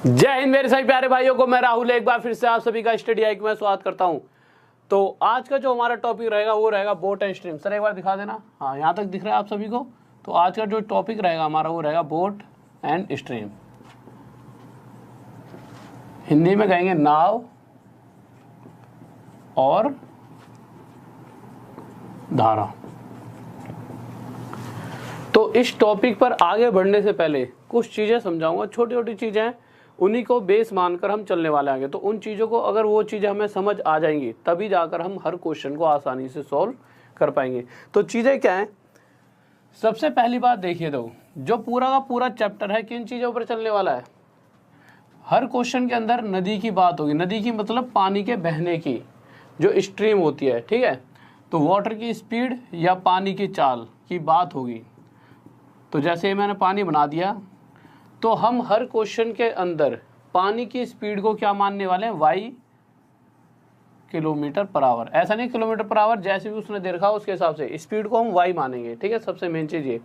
जय हिंद मेरे सभी प्यारे भाइयों को, मैं राहुल एक बार फिर से आप सभी का स्टडी हाइक में स्वागत करता हूं। तो आज का जो हमारा टॉपिक रहेगा वो रहेगा बोट एंड स्ट्रीम। सर एक बार दिखा देना। हाँ, यहाँ तक दिख रहा है आप सभी को। तो आज का जो टॉपिक रहेगा हमारा वो रहेगा बोट एंड स्ट्रीम। हिंदी में कहेंगे नाव और धारा। तो इस टॉपिक पर आगे बढ़ने से पहले कुछ चीज़ें समझाऊंगा, छोटी छोटी चीज़ें हैं, उन्हीं को बेस मानकर हम चलने वाले आगे। तो उन चीज़ों को अगर वो चीज़ें हमें समझ आ जाएंगी तभी जाकर हम हर क्वेश्चन को आसानी से सॉल्व कर पाएंगे। तो चीज़ें क्या हैं? सबसे पहली बात देखिए, तो जो पूरा का पूरा चैप्टर है किन चीज़ों पर चलने वाला है। हर क्वेश्चन के अंदर नदी की बात होगी। नदी की मतलब पानी के बहने की जो स्ट्रीम होती है, ठीक है। तो वाटर की स्पीड या पानी की चाल की बात होगी। तो जैसे मैंने पानी बना दिया, तो हम हर क्वेश्चन के अंदर पानी की स्पीड को क्या मानने वाले हैं? y kilometre per our. ऐसा नहीं किलोमीटर पर आवर, जैसे भी उसने देखा उसके हिसाब से स्पीड को हम y मानेंगे, ठीक है। सबसे मेन चीज़ ये।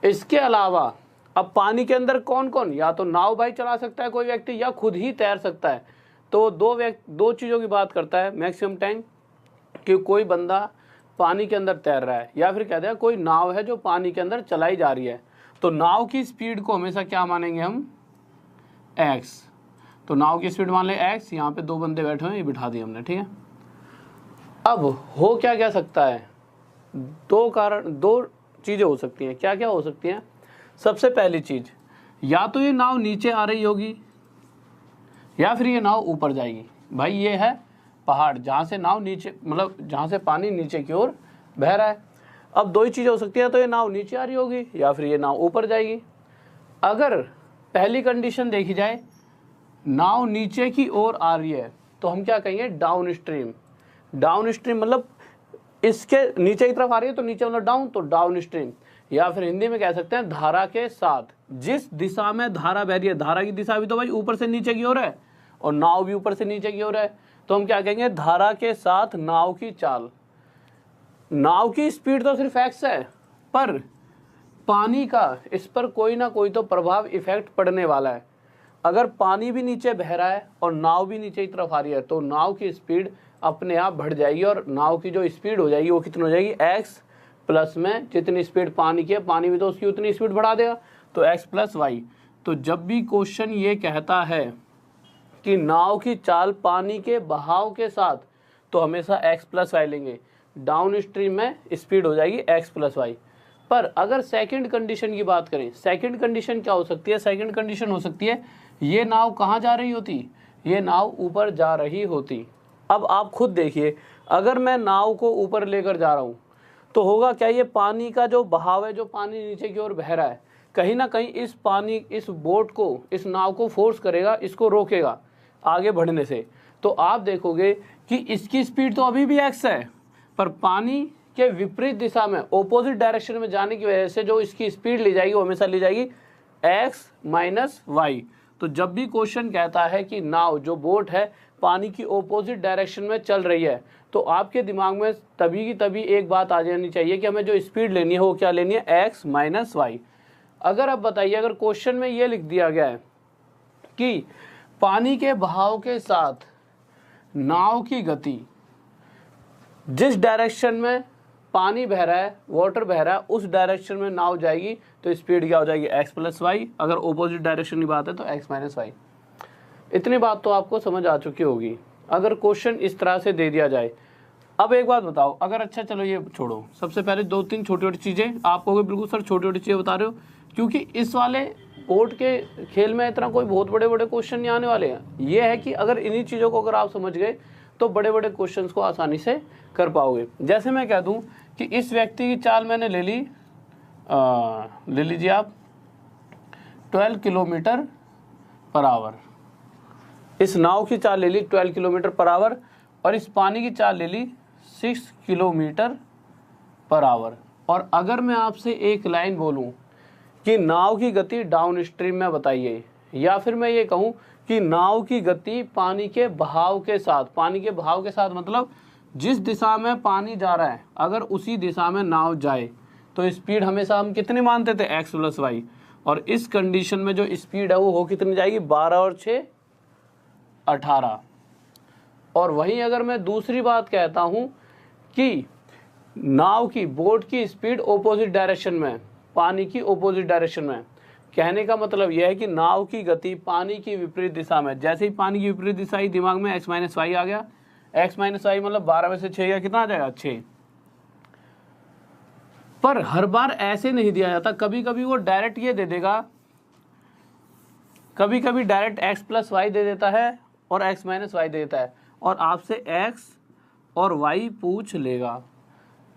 इसके अलावा अब पानी के अंदर कौन कौन, या तो नाव भाई चला सकता है कोई व्यक्ति, या खुद ही तैर सकता है। तो दो चीज़ों की बात करता है मैक्सिमम टाइम, कि कोई बंदा पानी के अंदर तैर रहा है, या फिर कहते हैं कोई नाव है जो पानी के अंदर चलाई जा रही है। तो नाव की स्पीड को हमेशा क्या मानेंगे हम? x। तो नाव की स्पीड मान ले x। यहाँ पे दो बंदे बैठे हुए हैं, ये बिठा दिए हमने, ठीक है। अब हो क्या क्या सकता है? दो चीज़ें हो सकती हैं। क्या क्या हो सकती हैं? सबसे पहली चीज़, या तो ये नाव नीचे आ रही होगी या फिर ये नाव ऊपर जाएगी। भाई ये है पहाड़ जहाँ से नाव नीचे, मतलब जहाँ से पानी नीचे की ओर बह रहा है। अब दो ही चीज़ें हो सकती है, तो ये नाव नीचे आ रही होगी या फिर ये नाव ऊपर जाएगी। अगर पहली कंडीशन देखी जाए, नाव नीचे की ओर आ रही है, तो हम क्या कहेंगे? Down stream. डाउन स्ट्रीम मतलब इसके नीचे की तरफ आ रही है, तो नीचे मतलब डाउन, तो डाउन स्ट्रीम। या फिर हिंदी में कह सकते हैं धारा के साथ। जिस दिशा में धारा बह रही है, धारा की दिशा भी तो भाई ऊपर से नीचे की ओर है और नाव भी ऊपर से नीचे की ओर है, तो हम क्या कहेंगे? धारा के साथ नाव की चाल। नाव की स्पीड तो सिर्फ x है, पर पानी का इस पर कोई ना कोई तो प्रभाव इफेक्ट पड़ने वाला है। अगर पानी भी नीचे बह रहा है और नाव भी नीचे की तरफ आ रही है, तो नाव की स्पीड अपने आप बढ़ जाएगी, और नाव की जो स्पीड हो जाएगी वो कितनी हो जाएगी? x प्लस में जितनी स्पीड पानी की है, पानी भी तो उसकी उतनी स्पीड बढ़ा देगा, तो x प्लस वाई। तो जब भी क्वेश्चन ये कहता है कि नाव की चाल पानी के बहाव के साथ, तो हमेशा x प्लस वाई लेंगे। डाउन स्ट्रीम में स्पीड हो जाएगी x प्लस वाई। पर अगर सेकंड कंडीशन की बात करें, सेकंड कंडीशन क्या हो सकती है? सेकंड कंडीशन हो सकती है ये नाव कहाँ जा रही होती? ये नाव ऊपर जा रही होती। अब आप खुद देखिए, अगर मैं नाव को ऊपर लेकर जा रहा हूँ तो होगा क्या? ये पानी का जो बहाव है, जो पानी नीचे की ओर बह रहा है, कहीं ना कहीं इस पानी, इस बोट को, इस नाव को फोर्स करेगा, इसको रोकेगा आगे बढ़ने से। तो आप देखोगे कि इसकी स्पीड तो अभी भी x है, पर पानी के विपरीत दिशा में, ओपोजिट डायरेक्शन में जाने की वजह से जो इसकी स्पीड ली जाएगी वो हमेशा ली जाएगी x माइनस वाई। तो जब भी क्वेश्चन कहता है कि नाव, जो बोट है, पानी की ओपोजिट डायरेक्शन में चल रही है, तो आपके दिमाग में तभी की तभी एक बात आ जानी चाहिए कि हमें जो स्पीड लेनी है वो क्या लेनी है? x minus y. अगर आप बताइए, अगर क्वेश्चन में ये लिख दिया गया है कि पानी के बहाव के साथ नाव की गति, जिस डायरेक्शन में पानी बह रहा है, वाटर बह रहा है, उस डायरेक्शन में नाव जाएगी, तो स्पीड क्या हो जाएगी? x plus y. अगर ओपोजिट डायरेक्शन की बात है तो x माइनस वाई। इतनी बात तो आपको समझ आ चुकी होगी अगर क्वेश्चन इस तरह से दे दिया जाए। अब एक बात बताओ, अगर, अच्छा चलो ये छोड़ो, सबसे पहले दो तीन छोटी छोटी चीज़ें आप कहोगे बिल्कुल सर छोटी छोटी चीज़ें बता रहे हो, क्योंकि इस वाले बोर्ड के खेल में इतना कोई बहुत बड़े बड़े क्वेश्चन नहीं आने वाले हैं। ये है कि अगर इन्हीं चीज़ों को अगर आप समझ गए तो बड़े बड़े क्वेश्चंस को आसानी से कर पाओगे। जैसे मैं कह दूं कि इस व्यक्ति की चाल मैंने ले ली, ले लीजिए आप 12 किलोमीटर पर आवर। इस नाव की चाल ले ली 12 किलोमीटर पर आवर, और इस पानी की चाल ले ली 6 किलोमीटर पर आवर। और अगर मैं आपसे एक लाइन बोलूं कि नाव की गति डाउन स्ट्रीम में बताइए, या फिर मैं ये कहूं कि नाव की गति पानी के बहाव के साथ, पानी के बहाव के साथ मतलब जिस दिशा में पानी जा रहा है, अगर उसी दिशा में नाव जाए, तो स्पीड हमेशा हम कितनी मानते थे? x plus y. और इस कंडीशन में जो स्पीड है वो हो कितनी जाएगी, 12 और 6 18। और वहीं अगर मैं दूसरी बात कहता हूँ कि नाव की, बोट की स्पीड ऑपोजिट डायरेक्शन में, पानी की ऑपोजिट डायरेक्शन में, कहने का मतलब यह है कि नाव की गति पानी की विपरीत दिशा में, जैसे ही पानी की विपरीत दिशा ही दिमाग में x माइनस वाई आ गया, x माइनस वाई मतलब 12 में से 6 गया, कितना आ जाएगा 6। पर हर बार ऐसे नहीं दिया जाता, कभी कभी वो डायरेक्ट ये दे देगा, कभी कभी direct x plus why they देता है और x माइनस वाई दे देता है, और आपसे x और y पूछ लेगा।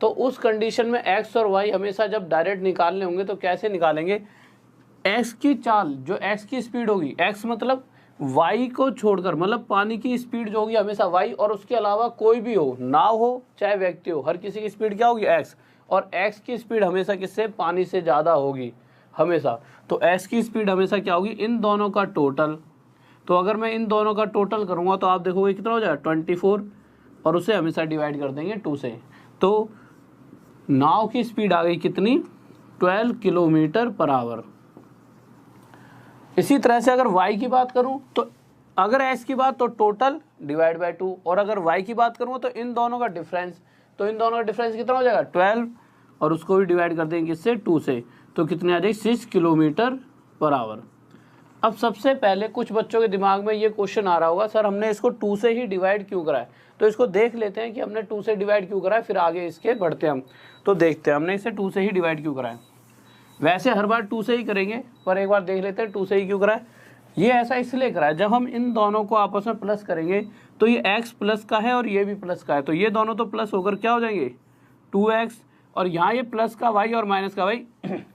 तो उस कंडीशन में x और y हमेशा जब डायरेक्ट निकालने होंगे तो कैसे निकालेंगे, x की चाल, जो x की स्पीड होगी, x मतलब y को छोड़कर, मतलब पानी की स्पीड जो होगी हमेशा y, और उसके अलावा कोई भी हो, नाव हो चाहे व्यक्ति हो, हर किसी की स्पीड क्या होगी x, और x की स्पीड हमेशा किससे, पानी से ज़्यादा होगी हमेशा। तो x की स्पीड हमेशा क्या होगी, इन दोनों का टोटल। तो अगर मैं इन दोनों का टोटल करूँगा तो आप देखोगे कितना हो जाएगा 24, और उसे हमेशा डिवाइड कर देंगे 2 से। तो नाव की स्पीड आ गई कितनी, 12 किलोमीटर पर आवर। इसी तरह से अगर y की बात करूं तो अगर s की बात तो टोटल डिवाइड बाय 2, और अगर y की बात करूं तो इन दोनों का डिफरेंस, तो इन दोनों का डिफरेंस कितना हो जाएगा 12, और उसको भी डिवाइड कर देंगे किससे, 2 से, तो कितने आ जाएगी 6 किलोमीटर पर आवर। अब सबसे पहले कुछ बच्चों के दिमाग में ये क्वेश्चन आ रहा होगा, सर हमने इसको 2 से ही डिवाइड क्यों करा है। तो इसको देख लेते हैं कि हमने 2 से डिवाइड क्यों करा है, फिर आगे इसके बढ़ते हैं हम। तो देखते हैं हमने इसे 2 से ही डिवाइड क्यों करा है। वैसे हर बार 2 से ही करेंगे, पर एक बार देख लेते हैं 2 से ही क्यों करा है। ये ऐसा इसलिए करा है, जब हम इन दोनों को आपस में प्लस करेंगे तो ये x प्लस का है और ये भी प्लस का है, तो ये दोनों तो प्लस होकर क्या हो जाएंगे 2x, और यहाँ ये प्लस का y और माइनस का y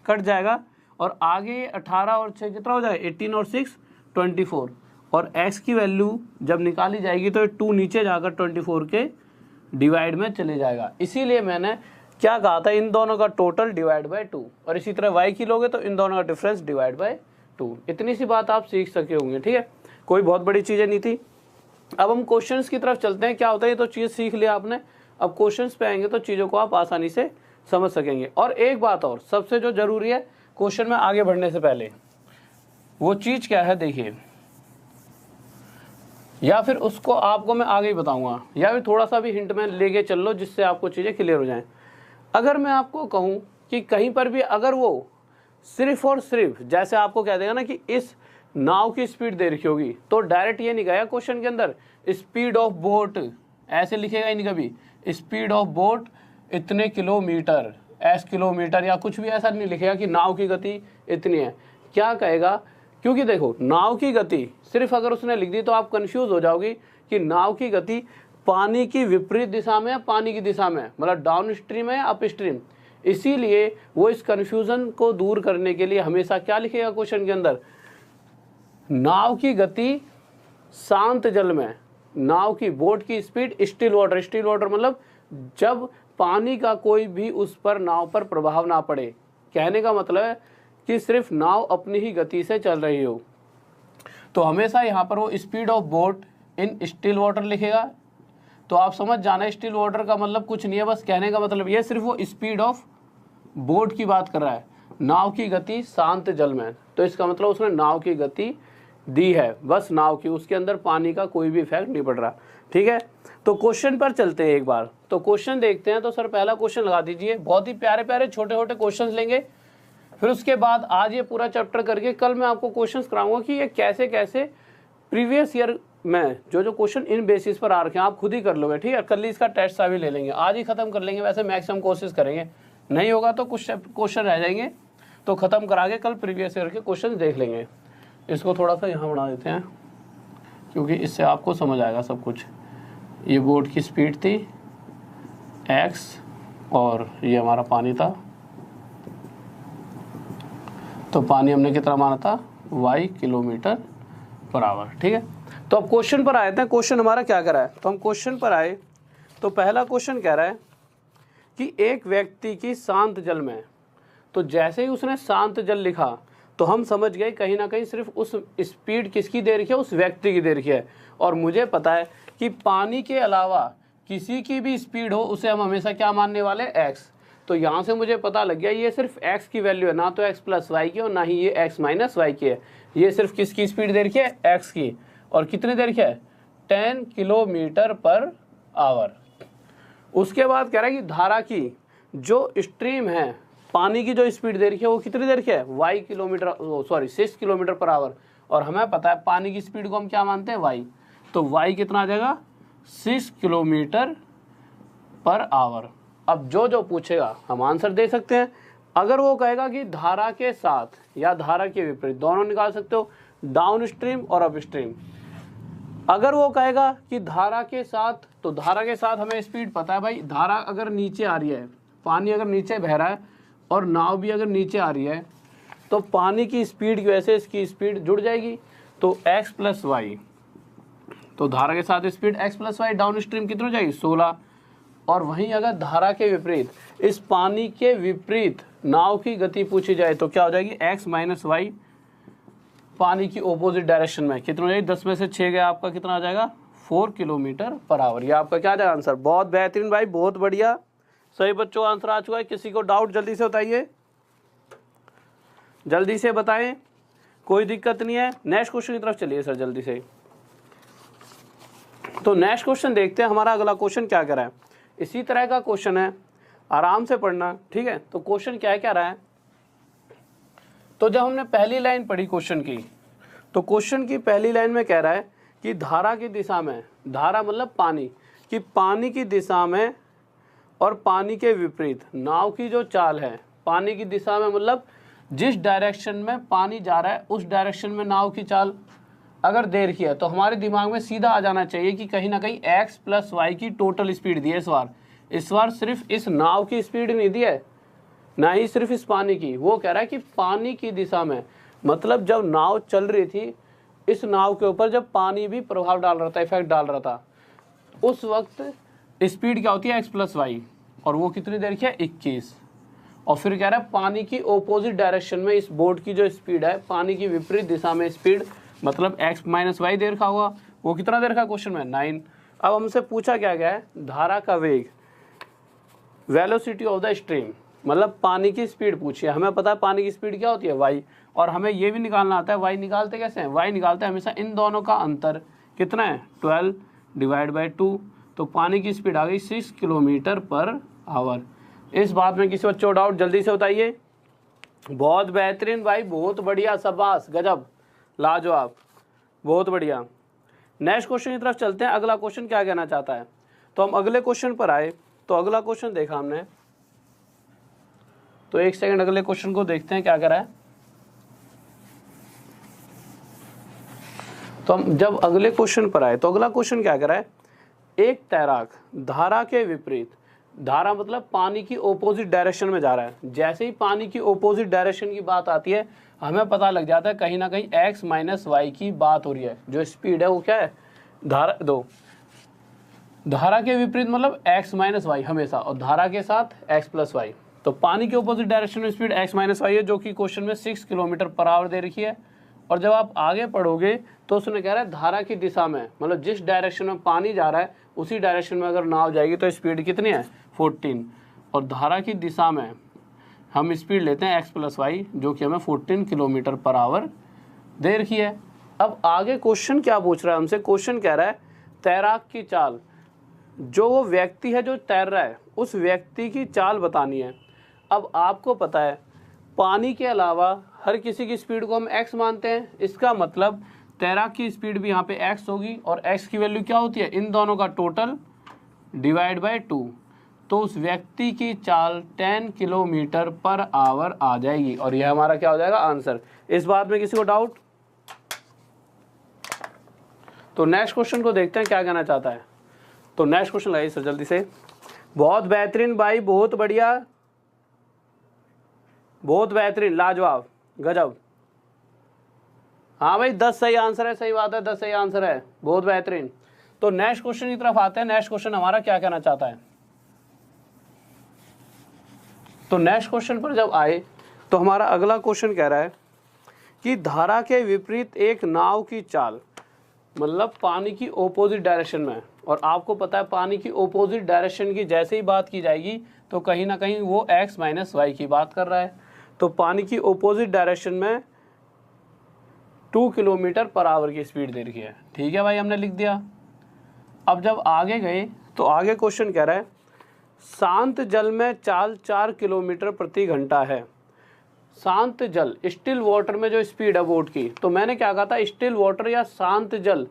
कट जाएगा, और आगे 18 और 6 कितना हो जाएगा 18 और 6 24, और x की वैल्यू जब निकाली जाएगी तो 2 नीचे जाकर 24 के डिवाइड में चले जाएगा। इसीलिए मैंने क्या कहा था, इन दोनों का टोटल डिवाइड बाय 2, और इसी तरह y की लोगे तो इन दोनों का डिफरेंस डिवाइड बाय 2। इतनी सी बात आप सीख सके होंगे, ठीक है, कोई बहुत बड़ी चीज़ें नहीं थी। अब हम क्वेश्चंस की तरफ चलते हैं। क्या होता है, ये तो चीज़ सीख लिया आपने, अब क्वेश्चंस पे आएंगे तो चीज़ों को आप आसानी से समझ सकेंगे। और एक बात और सबसे जो जरूरी है क्वेश्चन में आगे बढ़ने से पहले, वो चीज़ क्या है देखिए, या फिर उसको आपको मैं आगे ही बताऊंगा, या फिर थोड़ा सा भी हिंट में लेके चल लो जिससे आपको चीज़ें क्लियर हो जाएं। अगर मैं आपको कहूँ कि कहीं पर भी अगर वो सिर्फ और सिर्फ जैसे आपको कह देगा ना कि इस नाव की स्पीड दे रखी होगी, तो डायरेक्ट ये नहीं कहेगा क्वेश्चन के अंदर स्पीड ऑफ बोट, ऐसे लिखेगा ही नहीं कभी, स्पीड ऑफ बोट इतने किलोमीटर, एस किलोमीटर, या कुछ भी ऐसा नहीं लिखेगा कि नाव की गति इतनी है। क्या कहेगा, क्योंकि देखो नाव की गति सिर्फ अगर उसने लिख दी तो आप कंफ्यूज हो जाओगी कि नाव की गति पानी की विपरीत दिशा में या पानी की दिशा में, मतलब डाउन स्ट्रीम है या अप स्ट्रीम। इसीलिए वो इस कंफ्यूजन को दूर करने के लिए हमेशा क्या लिखेगा क्वेश्चन के अंदर, नाव की गति शांत जल में, नाव की बोट की speed still water, still water मतलब जब पानी का कोई भी उस पर नाव पर प्रभाव ना पड़े। कहने का मतलब है कि सिर्फ नाव अपनी ही गति से चल रही हो। तो हमेशा यहाँ पर वो speed of boat in still water लिखेगा। तो आप समझ जाना स्टिल वाटर का मतलब कुछ नहीं है, बस कहने का मतलब ये सिर्फ वो स्पीड ऑफ बोट की बात कर रहा है, नाव की गति शांत जल में। तो इसका मतलब उसने नाव की गति दी है, बस नाव की, उसके अंदर पानी का कोई भी इफेक्ट नहीं पड़ रहा। ठीक है, तो क्वेश्चन पर चलते हैं एक बार। तो क्वेश्चन देखते हैं। तो सर पहला क्वेश्चन लगा दीजिए। बहुत ही प्यारे प्यारे छोटे छोटे क्वेश्चन लेंगे, फिर उसके बाद आज ये पूरा चैप्टर करके कल मैं आपको क्वेश्चंस कराऊंगा कि ये कैसे कैसे प्रीवियस ईयर में जो क्वेश्चन इन बेसिस पर आ रखे हैं आप खुद ही कर लोगे। ठीक है, कल ही इसका टेस्ट भी ले लेंगे, आज ही खत्म कर लेंगे। वैसे मैक्सिमम कोशिश करेंगे, नहीं होगा तो कुछ क्वेश्चन रह जाएंगे तो खत्म करा के कल प्रीवियस ईयर के क्वेश्चन देख लेंगे। इसको थोड़ा सा यहाँ बढ़ा देते हैं क्योंकि इससे आपको समझ आएगा सब कुछ। ये बोट की स्पीड थी x और ये हमारा पानी था, तो पानी हमने कितना माना था y किलोमीटर पर आवर। ठीक है, तो अब क्वेश्चन पर आए थे। क्वेश्चन हमारा क्या कर रहा है, तो हम क्वेश्चन पर आए तो पहला क्वेश्चन कह रहा है कि एक व्यक्ति की शांत जल में, तो जैसे ही उसने शांत जल लिखा तो हम समझ गए कहीं ना कहीं सिर्फ उस स्पीड किसकी दे रखी है, उस व्यक्ति की दे रखी है। और मुझे पता है कि पानी के अलावा किसी की भी स्पीड हो उसे हम हमेशा क्या मानने वाले x। तो यहाँ से मुझे पता लग गया ये सिर्फ x की वैल्यू है, ना तो x प्लस वाई की और ना ही ये x माइनस वाई की है। ये सिर्फ किसकी स्पीड दे रखी है, x की, और कितनी दे रखी है, 10 किलोमीटर पर आवर। उसके बाद कह रहा है कि धारा की जो स्ट्रीम है, पानी की जो स्पीड दे रखी है वो कितनी दे रखी है, 6 किलोमीटर पर आवर, और हमें पता है पानी की स्पीड को हम क्या मानते हैं, y। तो y कितना आ जाएगा, 6 किलोमीटर पर आवर। अब जो पूछेगा हम आंसर दे सकते हैं। अगर वो कहेगा कि धारा के साथ या धारा के विपरीत, दोनों निकाल सकते हो, डाउन स्ट्रीम और अप स्ट्रीम। अगर वो कहेगा कि धारा के साथ, तो धारा के साथ हमें स्पीड पता है भाई, धारा अगर नीचे आ रही है, पानी अगर नीचे बह रहा है और नाव भी अगर नीचे आ रही है, तो पानी की स्पीड की वजह से इसकी स्पीड जुड़ जाएगी, तो x प्लस वाई। तो धारा के साथ speed x plus y, downstream कितनी हो जाएगी, 16। और वहीं अगर धारा के विपरीत, इस पानी के विपरीत नाव की गति पूछी जाए तो क्या हो जाएगी, x माइनस वाई, पानी की ओपोजिट डायरेक्शन में कितना हो जाएगी, 10 में से 6 गया, आपका कितना आ जाएगा, 4 किलोमीटर पर आवर। ये आपका क्या जाएगा आंसर। बहुत बेहतरीन भाई, बहुत बढ़िया, सही बच्चों का आंसर आ चुका है। किसी को डाउट जल्दी से बताइए, जल्दी से बताएं, कोई दिक्कत नहीं है। नेक्स्ट क्वेश्चन की तरफ चलिए सर जल्दी से। तो नेक्स्ट क्वेश्चन देखते हैं, हमारा अगला क्वेश्चन क्या कह रहा है। इसी तरह का क्वेश्चन है, आराम से पढ़ना, ठीक है। तो क्वेश्चन क्या है, कह रहा है, तो जब हमने पहली लाइन पढ़ी क्वेश्चन की, तो क्वेश्चन की पहली लाइन में कह रहा है कि धारा की दिशा में, धारा मतलब पानी, कि पानी की दिशा में और पानी के विपरीत नाव की जो चाल है, पानी की दिशा में मतलब जिस डायरेक्शन में पानी जा रहा है उस डायरेक्शन में नाव की चाल अगर दे रखी है, तो हमारे दिमाग में सीधा आ जाना चाहिए कि कहीं ना कहीं x प्लस वाई की टोटल स्पीड दी है। इस बार सिर्फ इस नाव की स्पीड नहीं दी है, ना ही सिर्फ इस पानी की। वो कह रहा है कि पानी की दिशा में, मतलब जब नाव चल रही थी, इस नाव के ऊपर जब पानी भी प्रभाव डाल रहा था, इफेक्ट डाल रहा था, उस वक्त स्पीड क्या होती है, x प्लस वाई, और वो कितनी देर की है, 21। और फिर कह रहा है पानी की ओपोजिट डायरेक्शन में इस बोट की जो स्पीड है, पानी की विपरीत दिशा में स्पीड, मतलब x माइनस वाई देर का होगा, वो कितना देर का क्वेश्चन में, 9। अब हमसे पूछा क्या गया है, धारा का वेग, वेलोसिटी ऑफ द स्ट्रीम, मतलब पानी की स्पीड पूछी है। हमें पता है पानी की स्पीड क्या होती है, y, और हमें ये भी निकालना आता है y निकालते कैसे हैं, y निकालते हैं हमेशा इन दोनों का अंतर कितना है, 12 डिवाइड बाई 2। तो पानी की स्पीड आ गई 6 किलोमीटर पर आवर। इस बात में किसी बच्चों डाउट जल्दी से बताइए। बहुत बेहतरीन भाई, बहुत बढ़िया, शाबाश, गजब, लाजवाब, बहुत बढ़िया। नेक्स्ट क्वेश्चन की तरफ चलते हैं। अगला क्वेश्चन क्या कहना चाहता है, तो हम अगले क्वेश्चन पर आए। तो अगला क्वेश्चन देखा हमने, तो एक सेकंड अगले क्वेश्चन को देखते हैं क्या कह रहा है। तो हम जब अगले क्वेश्चन पर आए, तो अगला क्वेश्चन क्या कह रहा है, एक तैराक धारा के विपरीत, धारा मतलब पानी की ओपोजिट डायरेक्शन में जा रहा है। जैसे ही पानी की ओपोजिट डायरेक्शन की बात आती है, हमें पता लग जाता है कहीं ना कहीं x माइनस वाई की बात हो रही है। जो स्पीड है वो क्या है, धारा के विपरीत मतलब x माइनस वाई हमेशा, और धारा के साथ x प्लस वाई। तो पानी के ओपोजिट डायरेक्शन में स्पीड x माइनस वाई है, जो कि क्वेश्चन में 6 किलोमीटर पर आवर दे रखी है। और जब आप आगे पढ़ोगे तो उसने कह रहा है धारा की दिशा में, मतलब जिस डायरेक्शन में पानी जा रहा है उसी डायरेक्शन में अगर नाव जाएगी तो स्पीड कितनी है, 14। और धारा की दिशा में हम स्पीड लेते हैं x प्लस वाई, जो कि हमें 14 किलोमीटर पर आवर दे रखी है। अब आगे क्वेश्चन क्या पूछ रहा है हमसे, क्वेश्चन कह रहा है तैराक की चाल, जो वो व्यक्ति है जो तैर रहा है उस व्यक्ति की चाल बतानी है। अब आपको पता है पानी के अलावा हर किसी की स्पीड को हम x मानते हैं, इसका मतलब तैराक की स्पीड भी यहाँ पे x होगी, और x की वैल्यू क्या होती है, इन दोनों का टोटल डिवाइड बाय 2। तो उस व्यक्ति की चाल 10 किलोमीटर पर आवर आ जाएगी, और यह हमारा क्या हो जाएगा, आंसर। इस बात में किसी को डाउट? तो नेक्स्ट क्वेश्चन को देखते हैं क्या कहना चाहता है। तो नेक्स्ट क्वेश्चन लगाइए सर जल्दी से। बहुत बेहतरीन भाई, बहुत बढ़िया, बहुत बेहतरीन, लाजवाब, गजब। हाँ भाई 10 सही आंसर है, सही बात है, 10 सही आंसर है, बहुत बेहतरीन। तो नेक्स्ट क्वेश्चन की तरफ आते हैं। नेक्स्ट क्वेश्चन हमारा क्या कहना चाहता है। तो नेक्स्ट क्वेश्चन पर जब आए तो हमारा अगला क्वेश्चन कह रहा है कि धारा के विपरीत एक नाव की चाल, मतलब पानी की ओपोजिट डायरेक्शन में, और आपको पता है पानी की ओपोजिट डायरेक्शन की जैसे ही बात की जाएगी तो कहीं ना कहीं वो x माइनस वाई की बात कर रहा है। तो पानी की ओपोजिट डायरेक्शन में 2 किलोमीटर पर आवर की स्पीड दे रखी है। ठीक है भाई, हमने लिख दिया। अब जब आगे गए तो आगे क्वेश्चन कह रहा है शांत जल में चाल 4 किलोमीटर प्रति घंटा है। शांत जल, स्टिल वाटर में जो स्पीड है बोट की, तो मैंने क्या कहा था, स्टिल वाटर या शांत जल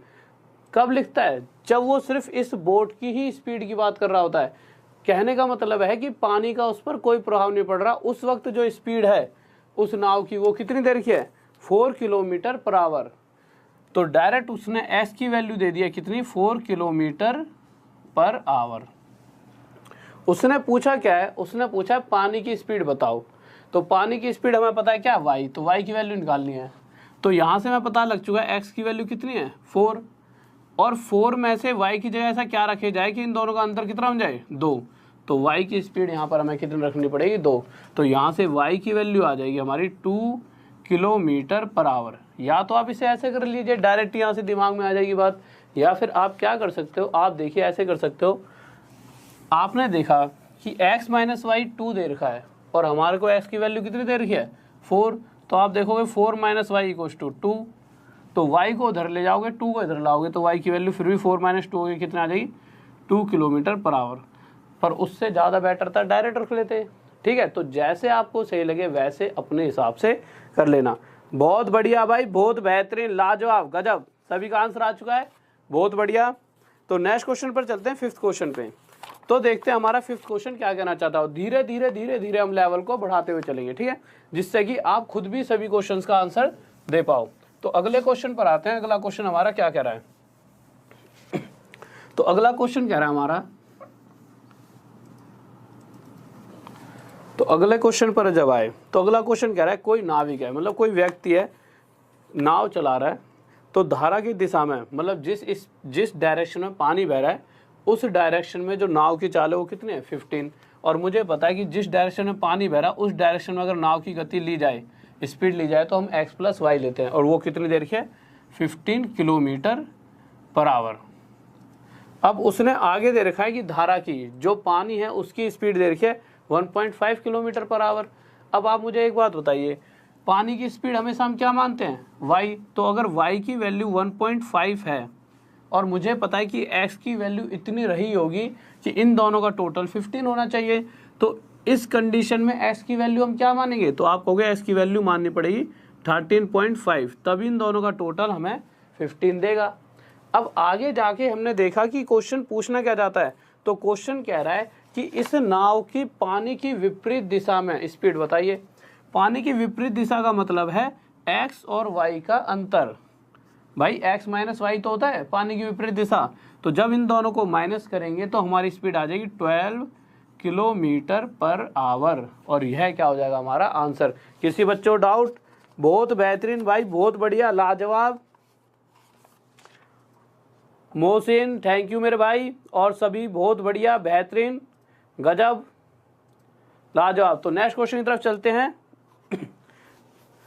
कब लिखता है, जब वो सिर्फ इस बोट की ही स्पीड की बात कर रहा होता है। कहने का मतलब है कि पानी का उस पर कोई प्रभाव नहीं पड़ रहा, उस वक्त जो स्पीड है उस नाव की वो कितनी देर की है, 4 किलोमीटर पर आवर। तो डायरेक्ट उसने एस की वैल्यू दे दी है कितनी, 4 किलोमीटर पर आवर। उसने पूछा क्या है, उसने पूछा पानी की स्पीड बताओ। तो पानी की स्पीड हमें पता है क्या, वाई, तो वाई की वैल्यू निकालनी है। तो यहाँ से हमें पता लग चुका है एक्स की वैल्यू कितनी है, 4, और 4 में से वाई की जगह ऐसा क्या रखे जाए कि इन दोनों का अंतर कितना हो जाए, 2। तो वाई की स्पीड यहाँ पर हमें कितनी रखनी पड़ेगी, 2। तो यहाँ से वाई की वैल्यू आ जाएगी हमारी 2 किलोमीटर पर आवर। या तो आप इसे ऐसे कर लीजिए, डायरेक्ट यहाँ से दिमाग में आ जाएगी बात, या फिर आप क्या कर सकते हो, आप देखिए ऐसे कर सकते हो। आपने देखा कि x माइनस वाई 2 दे रखा है और हमारे को x की वैल्यू कितनी दे रखी है, 4। तो आप देखोगे 4 माइनस वाई इक्वल टू 2। तो y को उधर ले जाओगे, 2 को इधर लाओगे, तो y की वैल्यू फिर भी 4 माइनस 2 होगी, कितना आ जाएगी, 2 किलोमीटर पर आवर। पर उससे ज़्यादा बेटर था डायरेक्ट रख लेते। ठीक है, तो जैसे आपको सही लगे वैसे अपने हिसाब से कर लेना। बहुत बढ़िया भाई, बहुत बेहतरीन, लाजवाब, गजब, सभी का आंसर आ चुका है, बहुत बढ़िया। तो नेक्स्ट क्वेश्चन पर चलते हैं, 5th क्वेश्चन पे। तो देखते हैं हमारा 5th क्वेश्चन क्या कहना चाहता हो। धीरे धीरे धीरे धीरे हम लेवल को बढ़ाते हुए चलेंगे, ठीक है, जिससे कि आप खुद भी सभी क्वेश्चंस का आंसर दे पाओ। तो अगले क्वेश्चन पर आते हैं। अगला क्वेश्चन हमारा क्या कह रहा है तो अगला क्वेश्चन कह रहा है हमारा, तो अगले क्वेश्चन पर जब आए तो अगला क्वेश्चन कह रहा है कोई नाविक है, मतलब कोई व्यक्ति है, नाव चला रहा है, तो धारा की दिशा में, मतलब जिस डायरेक्शन में पानी बह रहा है उस डायरेक्शन में जो नाव की चाल है वो कितनी है, 15। और मुझे पता है कि जिस डायरेक्शन में पानी बह रहा है उस डायरेक्शन में अगर नाव की गति ली जाए, स्पीड ली जाए, तो हम x प्लस वाई लेते हैं, और वो कितनी देर की है, 15 किलोमीटर पर आवर। अब उसने आगे दे रखा है कि धारा की, जो पानी है उसकी स्पीड दे रखी है 1.5 किलोमीटर पर आवर। अब आप मुझे एक बात बताइए, पानी की स्पीड हमेशा हम क्या मानते हैं, y। तो अगर y की वैल्यू 1.5 है और मुझे पता है कि x की वैल्यू इतनी रही होगी कि इन दोनों का टोटल 15 होना चाहिए, तो इस कंडीशन में x की वैल्यू हम क्या मानेंगे, तो आप कहोगे x की वैल्यू माननी पड़ेगी 13.5, तब इन दोनों का टोटल हमें 15 देगा। अब आगे जाके हमने देखा कि क्वेश्चन पूछना क्या चाहता है, तो क्वेश्चन कह रहा है कि इस नाव की पानी की विपरीत दिशा में स्पीड बताइए। पानी की विपरीत दिशा का मतलब है x और y का अंतर। भाई x माइनस वाई तो होता है पानी की विपरीत दिशा, तो जब इन दोनों को माइनस करेंगे तो हमारी स्पीड आ जाएगी 12 किलोमीटर पर आवर, और यह क्या हो जाएगा हमारा आंसर। किसी बच्चों डाउट? बहुत बेहतरीन भाई, बहुत बढ़िया, लाजवाब। मोहसिन थैंक यू मेरे भाई, और सभी बहुत बढ़िया, बेहतरीन, गजब, लाजवाब। तो नेक्स्ट क्वेश्चन की तरफ चलते हैं।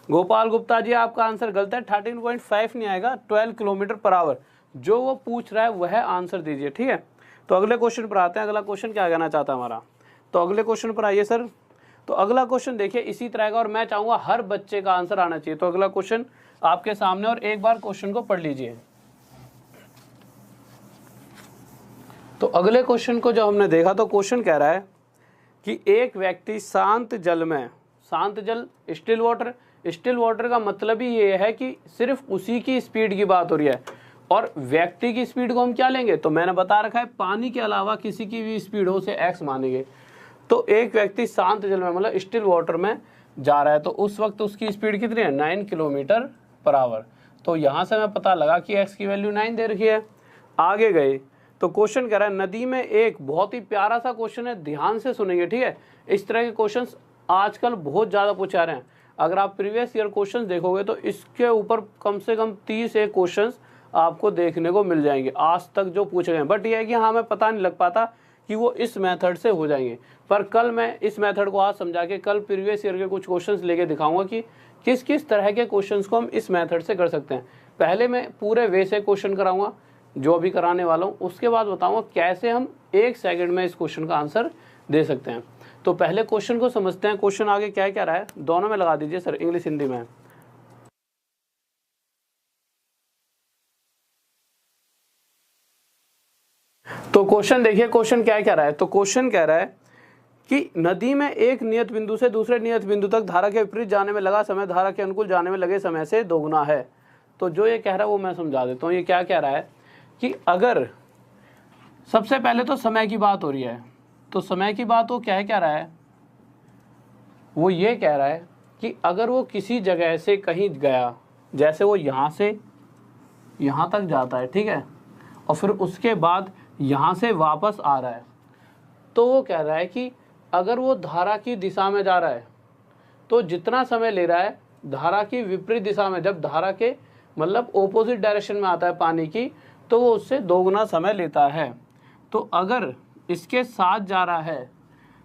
गोपाल गुप्ता जी आपका आंसर गलत है, 13.5 नहीं आएगा, 12 किलोमीटर पर आवर। जो वो पूछ रहा है वह आंसर दीजिए, ठीक है। तो अगले क्वेश्चन पर आते हैं। अगला क्वेश्चन क्या कहना चाहता है हमारा, तो अगले क्वेश्चन पर आइए सर। तो अगला क्वेश्चन देखिए इसी तरह का, और मैं चाहूंगा हर बच्चे का आंसर आना चाहिए। तो अगला क्वेश्चन आपके सामने, और एक बार क्वेश्चन को पढ़ लीजिए। तो अगले क्वेश्चन को जब हमने देखा तो क्वेश्चन कह रहा है कि एक व्यक्ति शांत जल में, शांत जल स्टिल वाटर, स्टिल वाटर का मतलब ही ये है कि सिर्फ उसी की स्पीड की बात हो रही है, और व्यक्ति की स्पीड को हम क्या लेंगे, तो मैंने बता रखा है पानी के अलावा किसी की भी स्पीड हो उसे x मानेंगे। तो एक व्यक्ति शांत जल में मतलब स्टिल वाटर में जा रहा है, तो उस वक्त उसकी स्पीड कितनी है, 9 किलोमीटर पर आवर। तो यहाँ से हमें पता लगा कि x की वैल्यू 9 दे रखी है। आगे गए तो क्वेश्चन कह रहा है नदी में, एक बहुत ही प्यारा सा क्वेश्चन है, ध्यान से सुनेंगे, ठीक है। इस तरह के क्वेश्चंस आजकल बहुत ज़्यादा पूछे जा रहे हैं। अगर आप प्रीवियस ईयर क्वेश्चंस देखोगे तो इसके ऊपर कम से कम 30 एक क्वेश्चंस आपको देखने को मिल जाएंगे आज तक जो पूछे गए। बट ये है कि हाँ, हमें पता नहीं लग पाता कि वो इस मेथड से हो जाएंगे। पर कल मैं इस मेथड को आज समझा के कल प्रीवियस ईयर के कुछ क्वेश्चंस लेके दिखाऊंगा कि किस किस तरह के क्वेश्चंस को हम इस मेथड से कर सकते हैं। पहले मैं पूरे वे से क्वेश्चन कराऊंगा जो अभी कराने वाला हूँ, उसके बाद बताऊंगा कैसे हम 1 सेकंड में इस क्वेश्चन का आंसर दे सकते हैं। तो पहले क्वेश्चन को समझते हैं। क्वेश्चन आगे क्या क्या रहा है, दोनों में लगा दीजिए सर, इंग्लिश हिंदी में। तो क्वेश्चन देखिए, क्वेश्चन क्या कह रहा है। तो क्वेश्चन कह रहा है कि नदी में एक नियत बिंदु से दूसरे नियत बिंदु तक धारा के विपरीत जाने में लगा समय धारा के अनुकूल जाने में लगे समय से दोगुना है। तो जो ये कह रहा है वो मैं समझा देता हूँ। ये क्या कह रहा है कि अगर सबसे पहले तो समय की बात हो रही है, तो समय की बात वो क्या कह रहा है, वो ये कह रहा है कि अगर वो किसी जगह से कहीं गया, जैसे वो यहाँ से यहाँ तक जाता है, ठीक है, और फिर उसके बाद यहाँ से वापस आ रहा है, तो वो कह रहा है कि अगर वो धारा की दिशा में जा रहा है तो जितना समय ले रहा है धारा की विपरीत दिशा में, जब धारा के मतलब ऑपोजिट डायरेक्शन में आता है पानी की, तो वो उससे दोगुना समय लेता है। तो अगर इसके साथ जा रहा है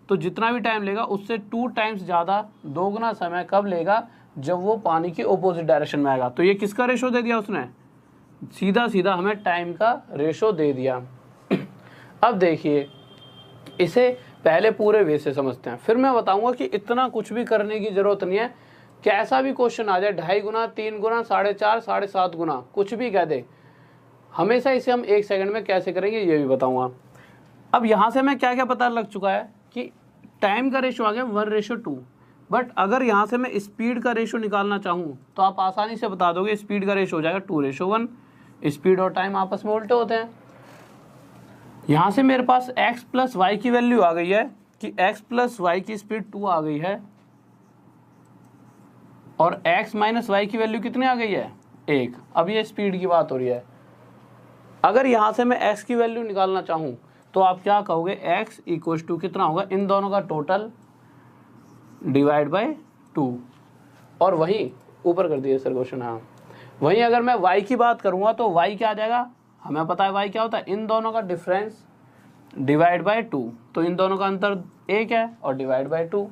तो जितना भी टाइम लेगा उससे 2 टाइम्स ज़्यादा दोगुना समय कब लेगा, जब वो पानी की ऑपोजिट डायरेक्शन में आएगा। तो ये किसका रेशो दे दिया उसने, सीधा सीधा हमें टाइम का रेशो दे दिया। अब देखिए इसे पहले पूरे वे से समझते हैं, फिर मैं बताऊंगा कि इतना कुछ भी करने की जरूरत नहीं है। कैसा भी क्वेश्चन आ जाए, 2.5 गुना, 3 गुना, 4.5, 7.5 गुना, कुछ भी कह दे, हमेशा इसे हम 1 सेकंड में कैसे करेंगे ये भी बताऊंगा। अब यहाँ से मैं क्या क्या पता लग चुका है कि टाइम का रेशो आ गया 1:2। बट अगर यहाँ से मैं स्पीड का रेशो निकालना चाहूँ तो आप आसानी से बता दोगे, स्पीड का रेशो हो जाएगा 2:1। स्पीड और टाइम आपस में उल्टे होते हैं। यहाँ से मेरे पास x प्लस वाई की वैल्यू आ गई है कि x प्लस वाई की स्पीड 2 आ गई है, और x माइनस वाई की वैल्यू कितनी आ गई है, 1। अब ये स्पीड की बात हो रही है। अगर यहाँ से मैं x की वैल्यू निकालना चाहूँ तो आप क्या कहोगे, x इक्वल टू कितना होगा, इन दोनों का टोटल डिवाइड बाय 2, और वहीं ऊपर कर दिए सर क्वेश्चन। हाँ, वहीं अगर मैं y की बात करूँगा तो y क्या आ जाएगा, हमें पता है y क्या होता है, इन दोनों का डिफरेंस डिवाइड बाय 2। तो इन दोनों का अंतर 1 है और डिवाइड बाय 2।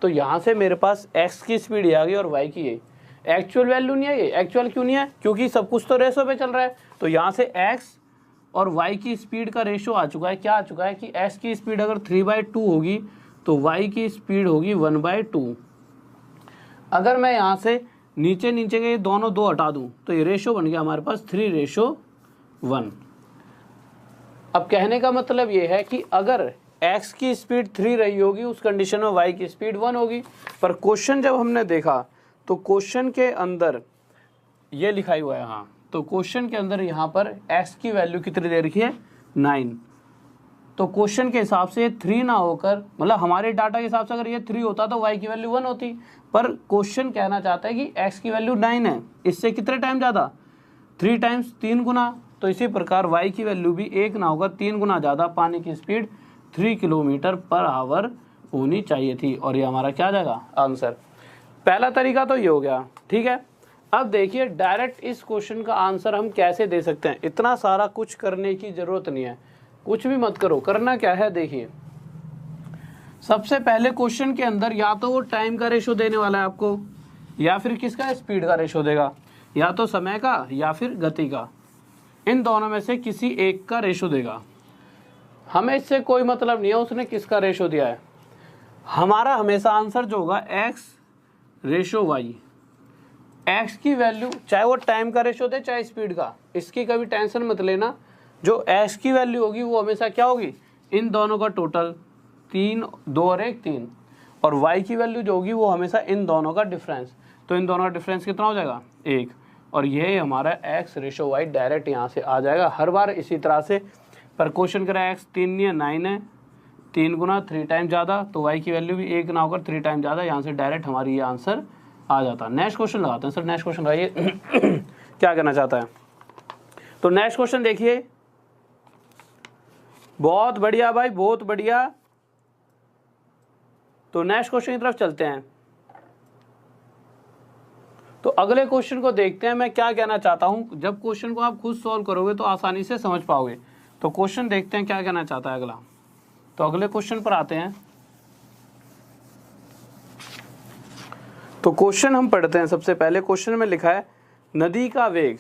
तो यहाँ से मेरे पास x की स्पीड आ गई और y की ये एक्चुअल वैल्यू नहीं है। ये एक्चुअल क्यों नहीं है, क्योंकि सब कुछ तो रेशो पे चल रहा है। तो यहाँ से x और y की स्पीड का रेशो आ चुका है। क्या आ चुका है कि x की स्पीड अगर 3/2 होगी तो y की स्पीड होगी 1/2। अगर मैं यहाँ से नीचे नीचे के दोनों 2 हटा दूँ तो ये रेशो बन गया हमारे पास 3:1। अब कहने का मतलब ये है कि अगर x की स्पीड 3 रही होगी उस कंडीशन में y की स्पीड 1 होगी। पर क्वेश्चन जब हमने देखा तो क्वेश्चन के अंदर ये लिखा हुआ है, हाँ, तो क्वेश्चन के अंदर यहाँ पर x की वैल्यू कितनी दे रखी है, 9। तो क्वेश्चन के हिसाब से 3 ना होकर, मतलब हमारे डाटा के हिसाब से अगर ये 3 होता तो y की वैल्यू 1 होती। पर क्वेश्चन कहना चाहता है कि x की वैल्यू 9 है, इससे कितने टाइम ज़्यादा, 3 टाइम्स, 3 गुना। तो इसी प्रकार y की वैल्यू भी 1 ना होकर 3 गुना ज़्यादा पानी की स्पीड 3 किलोमीटर पर आवर होनी चाहिए थी। और ये हमारा क्या आ जाएगा आंसर। पहला तरीका तो ये हो गया, ठीक है। अब देखिए डायरेक्ट इस क्वेश्चन का आंसर हम कैसे दे सकते हैं। इतना सारा कुछ करने की ज़रूरत नहीं है, कुछ भी मत करो। करना क्या है, देखिए सबसे पहले क्वेश्चन के अंदर या तो वो टाइम का रेशो देने वाला है आपको, या फिर किसका, स्पीड का रेशो देगा, या तो समय का या फिर गति का। इन दोनों में से किसी एक का रेशो देगा। हमें इससे कोई मतलब नहीं है उसने किसका रेशो दिया है। हमारा हमेशा आंसर जो होगा x/y। x की वैल्यू चाहे वो टाइम का रेशो दे चाहे स्पीड का, इसकी कभी टेंशन मत लेना। जो x की वैल्यू होगी वो हमेशा क्या होगी, इन दोनों का टोटल 3, 2 और 1 3, और y की वैल्यू जो होगी वो हमेशा इन दोनों का डिफरेंस। तो इन दोनों का डिफरेंस कितना हो जाएगा, 1, और ये हमारा x/y डायरेक्ट यहाँ से आ जाएगा हर बार इसी तरह से। पर क्वेश्चन करा x 3 नहीं है 9 है, 3 गुना 3 टाइम ज़्यादा, तो y की वैल्यू भी 1 ना होकर 3 टाइम ज़्यादा, यहाँ से डायरेक्ट हमारी ये आंसर आ जाता। नेक्स्ट क्वेश्चन लगाते हैं सर। नेक्स्ट क्वेश्चन लगाइए क्या करना चाहता है। तो नेक्स्ट क्वेश्चन देखिए, बहुत बढ़िया भाई, बहुत बढ़िया। तो नेक्स्ट क्वेश्चन की तरफ चलते हैं। तो अगले क्वेश्चन को देखते हैं। मैं क्या कहना चाहता हूं, जब क्वेश्चन को आप खुद सॉल्व करोगे तो आसानी से समझ पाओगे। तो क्वेश्चन देखते हैं क्या कहना चाहता है अगला। तो अगले क्वेश्चन पर आते हैं। तो क्वेश्चन हम पढ़ते हैं। सबसे पहले क्वेश्चन में लिखा है नदी का वेग,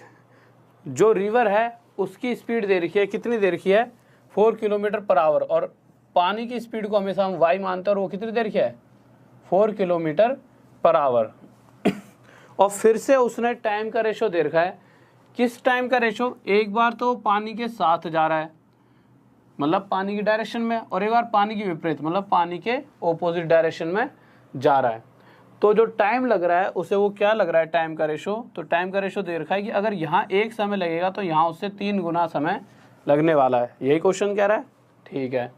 जो रिवर है उसकी स्पीड दे रखी है, कितनी दे रखी है, 4 किलोमीटर पर आवर, और पानी की स्पीड को हमेशा हम y मानते हैं और वो कितनी देर की है 4 किलोमीटर पर आवर। और फिर से उसने टाइम का रेशो दे रखा है। किस टाइम का रेशो? एक बार तो पानी के साथ जा रहा है मतलब पानी की डायरेक्शन में, और एक बार पानी की विपरीत मतलब पानी के ऑपोजिट डायरेक्शन में जा रहा है। तो जो टाइम लग रहा है उसे वो क्या लग रहा है टाइम का रेशो? तो टाइम का रेशो दे रखा है कि अगर यहाँ एक समय लगेगा तो यहाँ उससे 3 गुना समय लगने वाला है। यही क्वेश्चन कह रहा है। ठीक है,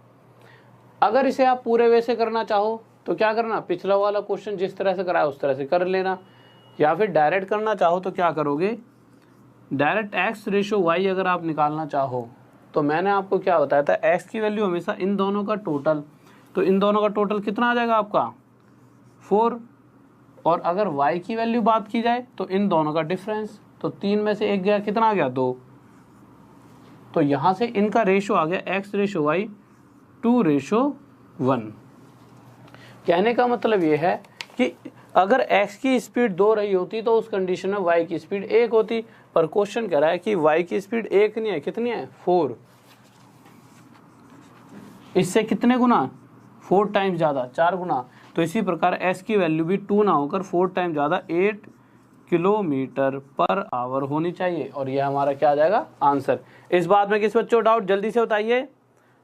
अगर इसे आप पूरे वे से करना चाहो तो क्या करना, पिछला वाला क्वेश्चन जिस तरह से कराया उस तरह से कर लेना, या फिर डायरेक्ट करना चाहो तो क्या करोगे, डायरेक्ट x रेशो y अगर आप निकालना चाहो तो मैंने आपको क्या बताया था, x की वैल्यू हमेशा इन दोनों का टोटल, तो इन दोनों का टोटल कितना आ जाएगा आपका 4, और अगर y की वैल्यू बात की जाए तो इन दोनों का डिफरेंस, तो 3 में से 1 गया, कितना आ गया 2, तो यहाँ से इनका रेशो आ गया x रेशो y 2:1। कहने का मतलब ये है कि अगर x की स्पीड 2 रही होती तो उस कंडीशन में y की स्पीड 1 होती, पर क्वेश्चन कह रहा है कि y की स्पीड 1 नहीं है, कितनी है 4, इससे कितने गुना 4 टाइम्स ज़्यादा, 4 गुना। तो इसी प्रकार s की वैल्यू भी 2 ना होकर 4 टाइम्स ज़्यादा 8 किलोमीटर पर आवर होनी चाहिए, और यह हमारा क्या आ जाएगा आंसर। इस बात में किस बच्चों डाउट, जल्दी से बताइए।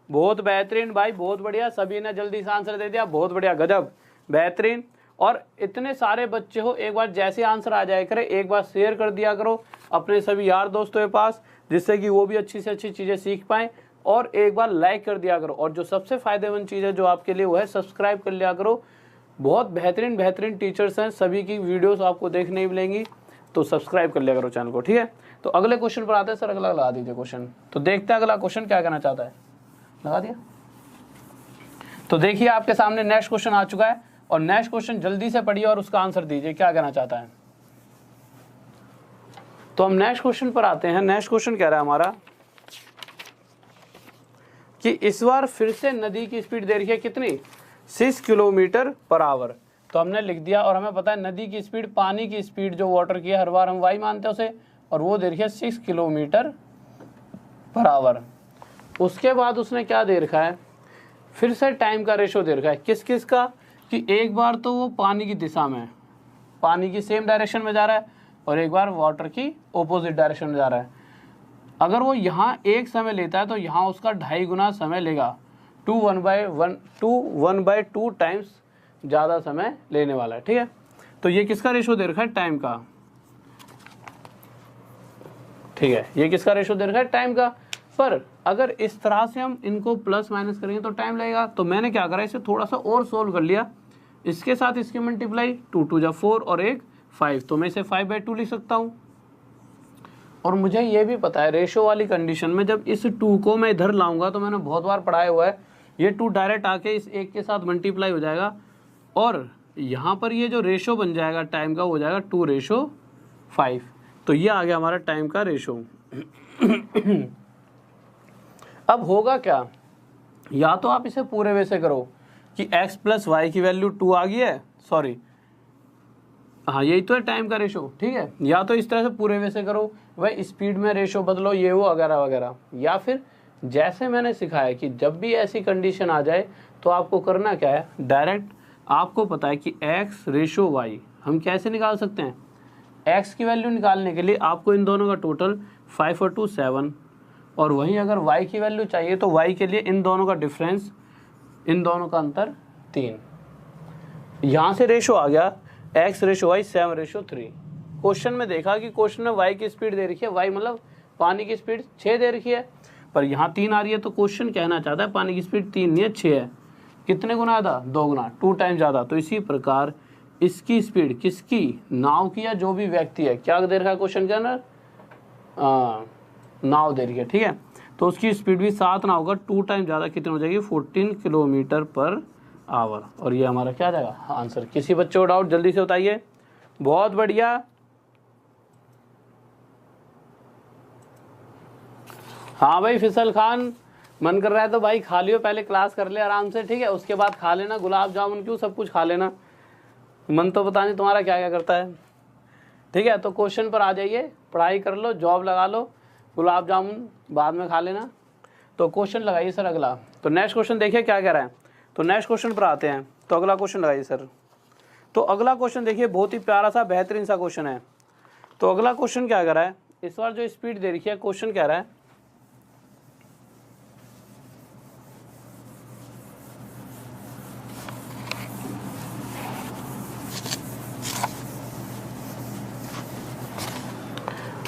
बहुत बेहतरीन भाई, बहुत बढ़िया, सभी ने जल्दी से आंसर दे दिया, बहुत बढ़िया, गजब, बेहतरीन। और इतने सारे बच्चे हो, एक बार जैसे आंसर आ जाए करे एक बार शेयर कर दिया करो अपने सभी यार दोस्तों के पास, जिससे कि वो भी अच्छी से अच्छी चीज़ें सीख पाएँ, और एक बार लाइक कर दिया करो, और जो सबसे फ़ायदेमंद चीज़ है जो आपके लिए वो है सब्सक्राइब कर लिया करो। बहुत बेहतरीन बेहतरीन टीचर्स हैं, सभी की वीडियोस आपको देखने ही मिलेंगी, तो सब्सक्राइब कर लिया करो चैनल को, ठीक है। तो अगले क्वेश्चन पर आते हैं। सर अगला लगा दीजिए क्वेश्चन, तो देखते हैं अगला क्वेश्चन क्या कहना चाहता है। लगा दिया? तो देखिए आपके सामने नेक्स्ट क्वेश्चन आ चुका है, और नेक्स्ट क्वेश्चन जल्दी से पढ़िए और उसका आंसर दीजिए क्या कहना चाहता है। तो हम नेक्स्ट क्वेश्चन पर आते हैं। नेक्स्ट क्वेश्चन कह रहा है हमारा कि इस बार फिर से नदी की स्पीड दे रही है कितनी, 6 किलोमीटर पर आवर। तो हमने लिख दिया, और हमें पता है नदी की स्पीड, पानी की स्पीड जो वाटर की है हर बार हम y मानते हैं उसे, और वो दे रही है 6 किलोमीटर पर आवर। उसके बाद उसने क्या दे रखा है, फिर से टाइम का रेशो दे रखा है। किस किस का, कि एक बार तो वो पानी की दिशा में, पानी की सेम डायरेक्शन में जा रहा है, और एक बार वाटर की ऑपोजिट डायरेक्शन में जा रहा है। अगर वो यहाँ एक समय लेता है तो यहाँ उसका 2.5 गुना समय लेगा, 1/2 टाइम्स ज़्यादा समय लेने वाला है, ठीक है। तो ये किसका रेशो दे रखा है, टाइम का, ठीक है, ये किसका रेशो दे रखा है, टाइम का। पर अगर इस तरह से हम इनको प्लस माइनस करेंगे तो टाइम लगेगा, तो मैंने क्या करा, इसे थोड़ा सा और सोल्व कर लिया, इसके साथ इसकी मल्टीप्लाई, 2 2 4 और 1 5, तो मैं इसे 5/2 लिख सकता हूँ। और मुझे ये भी पता है रेशो वाली कंडीशन में जब इस 2 को मैं इधर लाऊंगा, तो मैंने बहुत बार पढ़ाया हुआ है, ये 2 डायरेक्ट आके इस 1 के साथ मल्टीप्लाई हो जाएगा, और यहाँ पर ये जो रेशो बन जाएगा टाइम का हो जाएगा 2:5। तो ये आ गया हमारा टाइम का रेशो। अब होगा क्या, या तो आप इसे पूरे वे से करो कि x + y की वैल्यू 2 आ गई है, सॉरी हाँ यही तो है टाइम का रेशो, ठीक है। या तो इस तरह से पूरे वे से करो, भाई स्पीड में रेशो बदलो, ये वो वगैरह वगैरह, या फिर जैसे मैंने सिखाया कि जब भी ऐसी कंडीशन आ जाए तो आपको करना क्या है, डायरेक्ट आपको पता है कि x रेशो y हम कैसे निकाल सकते हैं। x की वैल्यू निकालने के लिए आपको इन दोनों का टोटल 5 और 2 7, और वहीं अगर y की वैल्यू चाहिए तो y के लिए इन दोनों का डिफरेंस, इन दोनों का अंतर 3। यहाँ से रेशो आ गया x रेशो y 7:3। क्वेश्चन में देखा कि क्वेश्चन में y की स्पीड दे रखी है, y मतलब पानी की स्पीड 6 दे रखी है, पर यहाँ 3 आ रही है, तो क्वेश्चन कहना चाहता है पानी की स्पीड 3 नहीं है 6 है, कितने गुना ज़्यादा, 2 गुना, 2 टाइम ज़्यादा। तो इसी प्रकार इसकी स्पीड, किसकी, नाव की, या जो भी व्यक्ति है, क्या दे रखा है क्वेश्चन के अंदर, नाव दे रही है, ठीक है। तो उसकी स्पीड भी 7 ना होगा, 2 टाइम ज़्यादा, कितनी हो जाएगी 14 किलोमीटर पर आवर, और ये हमारा क्या आ जाएगा आंसर। किसी बच्चे को डाउट जल्दी से बताइए। बहुत बढ़िया, हाँ भाई फिसल खान, मन कर रहा है तो भाई खा लियो, पहले क्लास कर ले आराम से, ठीक है, उसके बाद खा लेना, गुलाब जामुन क्यों, सब कुछ खा लेना, मन तो पता नहीं तुम्हारा क्या क्या करता है, ठीक है। तो क्वेश्चन पर आ जाइए, पढ़ाई कर लो, जॉब लगा लो, गुलाब जामुन बाद में खा लेना। तो क्वेश्चन लगाइए सर अगला। तो नेक्स्ट क्वेश्चन देखिए क्या कह रहा है। तो नेक्स्ट क्वेश्चन पर आते हैं। तो अगला क्वेश्चन लगाइए सर। तो अगला क्वेश्चन देखिए बहुत ही प्यारा सा बेहतरीन सा क्वेश्चन है। तो अगला क्वेश्चन क्या कह रहा है, इस बार जो स्पीड दे रखी है, क्वेश्चन कह रहा है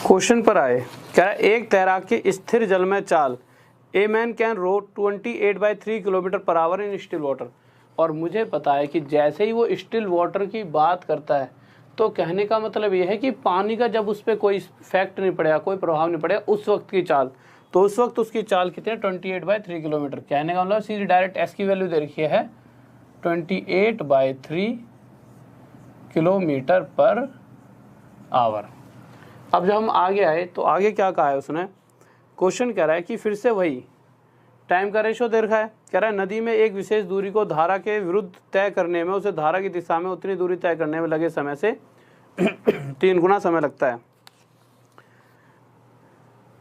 क्वेश्चन पर आए, कह रहा है एक तैराक की स्थिर जल में चाल, a man can row 28/3 kilometre per hour in still water. और मुझे पता है कि जैसे ही वो स्टिल वाटर की बात करता है तो कहने का मतलब ये है कि पानी का जब उस पर कोई इफेक्ट नहीं पड़ेगा, कोई प्रभाव नहीं पड़ेगा, उस वक्त की चाल, तो उस वक्त उसकी चाल कितनी है 28/3 किलोमीटर। कहने का मतलब सीधी डायरेक्ट एस की वैल्यू दे रखी है 28/3 किलोमीटर पर आवर। अब जब हम आगे आए तो आगे क्या कहा है उसने, क्वेश्चन कह रहा है कि फिर से वही टाइम का रेशो दे रखा है। कह रहा है नदी में एक विशेष दूरी को धारा के विरुद्ध तय करने में उसे धारा की दिशा में उतनी दूरी तय करने में लगे समय से 3 गुना समय लगता है।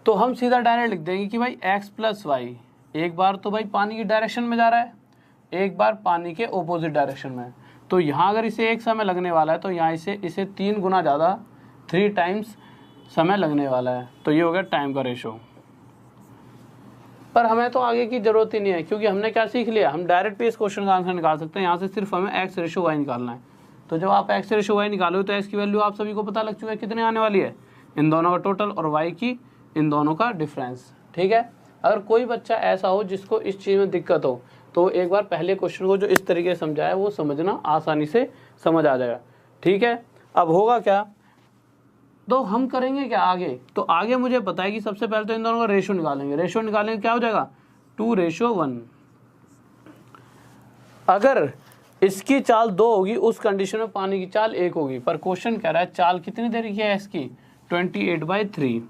तो हम सीधा डायरेक्ट लिख देंगे कि भाई x + y, एक बार तो भाई पानी की डायरेक्शन में जा रहा है, एक बार पानी के ऑपोजिट डायरेक्शन में। तो यहाँ अगर इसे एक समय लगने वाला है तो यहाँ इसे 3 गुना ज़्यादा 3 टाइम्स समय लगने वाला है। तो ये हो गया टाइम का रेशो। पर हमें तो आगे की जरूरत ही नहीं है, क्योंकि हमने क्या सीख लिया, हम डायरेक्ट पे इस क्वेश्चन का आंसर निकाल सकते हैं। यहाँ से सिर्फ हमें x/y निकालना है। तो जब आप x/y निकालोगे तो x की वैल्यू आप सभी को पता लग चुका है कितने आने वाली है, इन दोनों का टोटल, और y की इन दोनों का डिफरेंस। ठीक है। अगर कोई बच्चा ऐसा हो जिसको इस चीज़ में दिक्कत हो तो एक बार पहले क्वेश्चन को जो इस तरीके से समझाया वो समझना आसानी से समझ आ जाएगा। ठीक है। अब होगा क्या, तो हम करेंगे क्या आगे, तो आगे मुझे पता है कि सबसे पहले तो इन दोनों का रेशो निकालेंगे। रेशो निकालेंगे क्या हो जाएगा 2:1। अगर इसकी चाल 2 होगी उस कंडीशन में पानी की चाल 1 होगी। पर क्वेश्चन कह रहा है चाल कितनी दे रही है इसकी 28/3।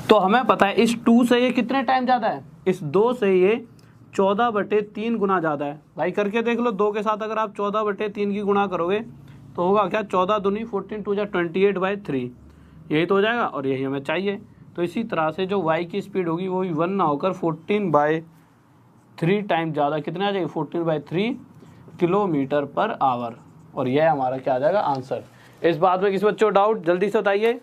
तो हमें पता है इस 2 से ये कितने टाइम ज़्यादा है, इस 2 से ये 14/3 गुना ज़्यादा है। भाई करके देख लो, 2 के साथ अगर आप 14/3 की गुणा करोगे तो होगा क्या 14 दूनी 14 2 जा 28/3, यही तो हो जाएगा, और यही हमें चाहिए। तो इसी तरह से जो y की स्पीड होगी वो 1 ना होकर 14/3 टाइम ज़्यादा, कितना आ जाएगी 14/3 किलोमीटर पर आवर। और यह हमारा क्या आ जाएगा आंसर। इस बात में किसी बच्चों को डाउट, जल्दी से बताइए।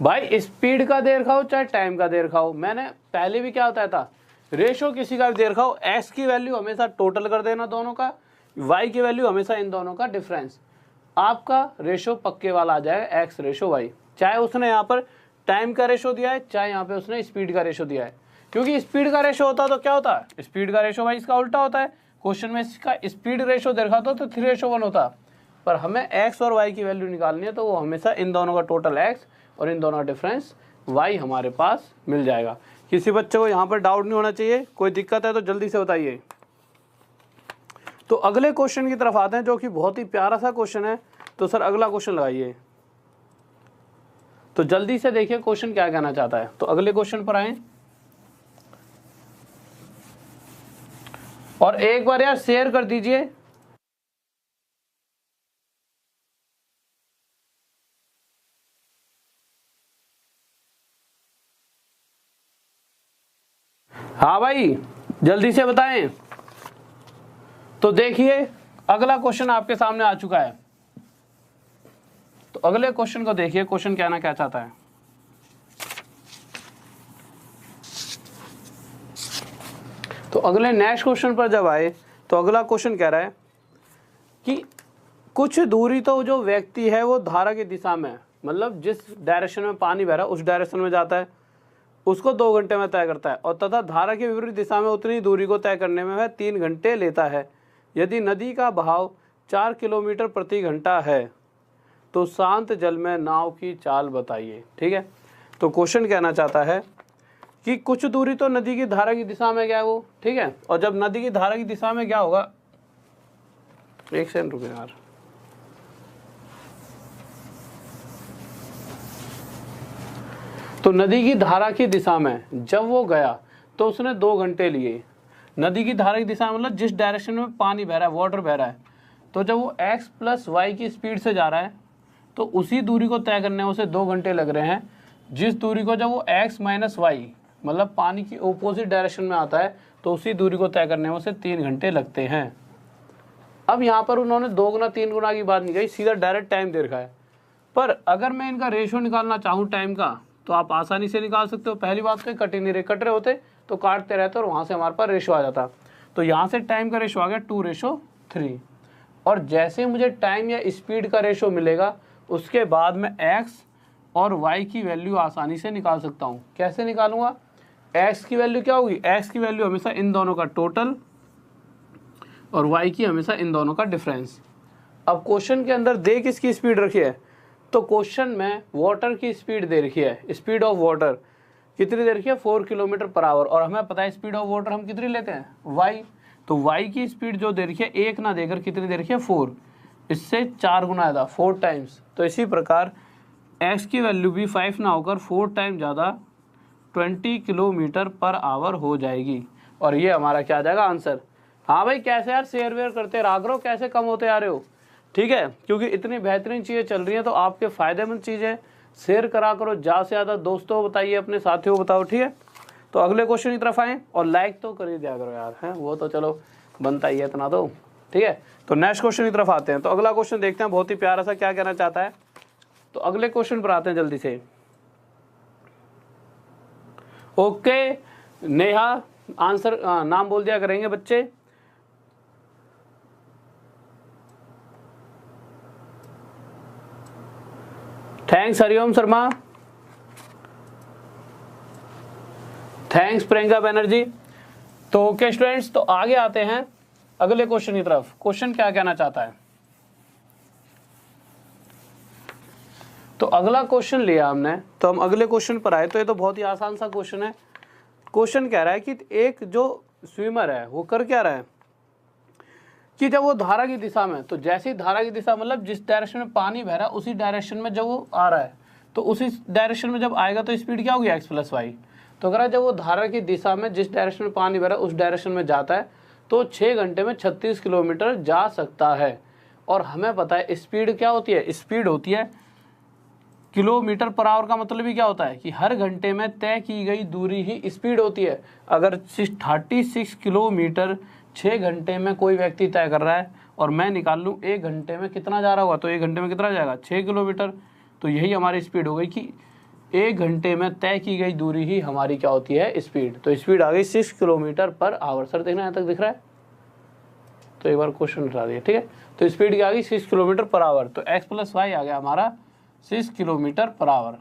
भाई स्पीड का दे रखा हो चाहे टाइम का दे रखा हो, मैंने पहले भी क्या बताया था, रेशो किसी का भी दे रखा हो, x की वैल्यू हमेशा टोटल कर देना दोनों का, y की वैल्यू हमेशा इन दोनों का डिफरेंस, आपका रेशो पक्के वाला आ जाएगा x/y। चाहे उसने यहाँ पर टाइम का रेशो दिया है, चाहे यहाँ पे उसने स्पीड का रेशो दिया है। क्योंकि स्पीड का रेशो होता तो क्या होता है, स्पीड का रेशो भाई इसका उल्टा होता है। क्वेश्चन में इसका स्पीड रेशो दे रखा था तो 3:1 होता, पर हमें x और y की वैल्यू निकालनी है तो वो हमेशा इन दोनों का टोटल x और इन दोनों का डिफरेंस y हमारे पास मिल जाएगा। किसी बच्चे को यहाँ पर डाउट नहीं होना चाहिए, कोई दिक्कत है तो जल्दी से बताइए। तो अगले क्वेश्चन की तरफ आते हैं जो कि बहुत ही प्यारा सा क्वेश्चन है। तो सर अगला क्वेश्चन लगाइए। तो जल्दी से देखिए क्वेश्चन क्या कहना चाहता है। तो अगले क्वेश्चन पर आए, और एक बार यार शेयर कर दीजिए। हाँ भाई जल्दी से बताएं। तो देखिए अगला क्वेश्चन आपके सामने आ चुका है। तो अगले क्वेश्चन को देखिए, क्वेश्चन कहना क्या चाहता है। तो अगले नेक्स्ट क्वेश्चन पर जब आए तो अगला क्वेश्चन कह रहा है कि कुछ दूरी तो जो व्यक्ति है वो धारा की दिशा में, मतलब जिस डायरेक्शन में पानी बह रहा है उस डायरेक्शन में जाता है, उसको 2 घंटे में तय करता है, और तथा धारा की विपरीत दिशा में उतनी दूरी को तय करने में वह 3 घंटे लेता है। यदि नदी का बहाव 4 किलोमीटर प्रति घंटा है तो शांत जल में नाव की चाल बताइए। ठीक है। तो क्वेश्चन कहना चाहता है कि कुछ दूरी तो नदी की धारा की दिशा में गया वो, ठीक है, और जब नदी की धारा की दिशा में क्या होगा, एक सेकंड रुके यार, तो नदी की धारा की दिशा में जब वो गया तो उसने 2 घंटे लिए। नदी की धारा की दिशा मतलब जिस डायरेक्शन में पानी बह रहा है, वाटर बह रहा है, तो जब वो x प्लस वाई की स्पीड से जा रहा है तो उसी दूरी को तय करने में उसे 2 घंटे लग रहे हैं, जिस दूरी को जब वो x माइनस वाई मतलब पानी की ओपोजिट डायरेक्शन में आता है तो उसी दूरी को तय करने में उसे 3 घंटे लगते हैं। अब यहाँ पर उन्होंने 2 गुना 3 गुना की बात नहीं कही, सीधा डायरेक्ट टाइम दे रखा है। पर अगर मैं इनका रेशियो निकालना चाहूँ टाइम का तो आप आसानी से निकाल सकते हो। पहली बात तो कट ही नहीं रहे, कट रहे होते तो काटते रहते और वहाँ से हमारे पास रेशियो आ जाता। तो यहाँ से टाइम का रेशियो आ गया 2:3। और जैसे मुझे टाइम या स्पीड का रेशियो मिलेगा उसके बाद मैं x और y की वैल्यू आसानी से निकाल सकता हूँ। कैसे निकालूंगा? x की वैल्यू क्या होगी? x की वैल्यू हमेशा इन दोनों का टोटल और y की हमेशा इन दोनों का डिफरेंस। अब क्वेश्चन के अंदर दे किसकी स्पीड रखी है? तो क्वेश्चन में वाटर की स्पीड दे रखी है, स्पीड ऑफ वाटर कितनी दे रखी है? 4 किलोमीटर पर आवर। और हमें पता है स्पीड ऑफ वाटर हम कितनी लेते हैं? y। तो y की स्पीड जो दे रखी है 1 ना देकर कितनी दे रखी है? 4। इससे 4 गुना ज़्यादा, 4 टाइम्स। तो इसी प्रकार x की वैल्यू भी 5 ना होकर 4 टाइम ज़्यादा 20 किलोमीटर पर आवर हो जाएगी। और ये हमारा क्या आ जाएगा? आंसर। हाँ भाई कैसे यार शेयर वेयर करते रहा करो, कैसे कम होते आ रहे हो? ठीक है, क्योंकि इतनी बेहतरीन चीज़ें चल रही हैं तो आपके फ़ायदेमंद चीज़ें शेयर करा करो, ज़्यादा से ज़्यादा दोस्तों बताइए, अपने साथियों को बताओ। ठीक है, तो अगले क्वेश्चन की तरफ आएँ और लाइक तो कर ही दिया करो यार, हैं वो तो चलो बनता ही है इतना तो। ठीक है, तो नेक्स्ट क्वेश्चन की तरफ आते हैं। तो अगला क्वेश्चन देखते हैं, बहुत ही प्यारा सा क्या कहना चाहता है। तो अगले क्वेश्चन पर आते हैं जल्दी से। ओके नेहा, आंसर नाम बोल दिया करेंगे बच्चे। Thanks Hariom Sharma, thanks Priyanka Banerjee. तो ओके स्टूडेंट्स, तो आगे आते हैं अगले क्वेश्चन की तरफ। क्वेश्चन क्या कहना चाहता है? तो अगला क्वेश्चन लिया हमने, तो हम अगले क्वेश्चन पर आए। तो ये तो बहुत ही आसान सा क्वेश्चन है। क्वेश्चन कह रहा है कि एक जो स्विमर है वो कर क्या रहा है कि जब वो धारा की दिशा में, तो जैसी धारा की दिशा मतलब जिस डायरेक्शन में पानी बह रहा है उसी डायरेक्शन में जब वो आ रहा है, तो उसी डायरेक्शन में जब आएगा तो स्पीड क्या होगी? x plus y. तो अगर जब वो धारा की दिशा में जिस डायरेक्शन में पानी बह रहा है उस डायरेक्शन में जाता है तो 6 घंटे में 36 किलोमीटर जा सकता है। और हमें पता है स्पीड क्या होती है? स्पीड होती है किलोमीटर पर आवर। का मतलब ही क्या होता है कि हर घंटे में तय की गई दूरी ही स्पीड होती है। अगर 36 किलोमीटर 6 घंटे में कोई व्यक्ति तय कर रहा है और मैं निकाल लूँ 1 घंटे में कितना जा रहा होगा, तो 1 घंटे में कितना जाएगा? 6 किलोमीटर। तो यही हमारी स्पीड हो गई कि 1 घंटे में तय की गई दूरी ही हमारी क्या होती है? स्पीड। तो स्पीड आ गई 6 किलोमीटर पर आवर। सर देखना यहाँ तक दिख रहा है? तो एक बार क्वेश्चन उठा दिया। ठीक है, तो स्पीड क्या आ गई? 6 किलोमीटर पर आवर। तो x प्लस वाई आ गया हमारा 6 किलोमीटर पर आवर।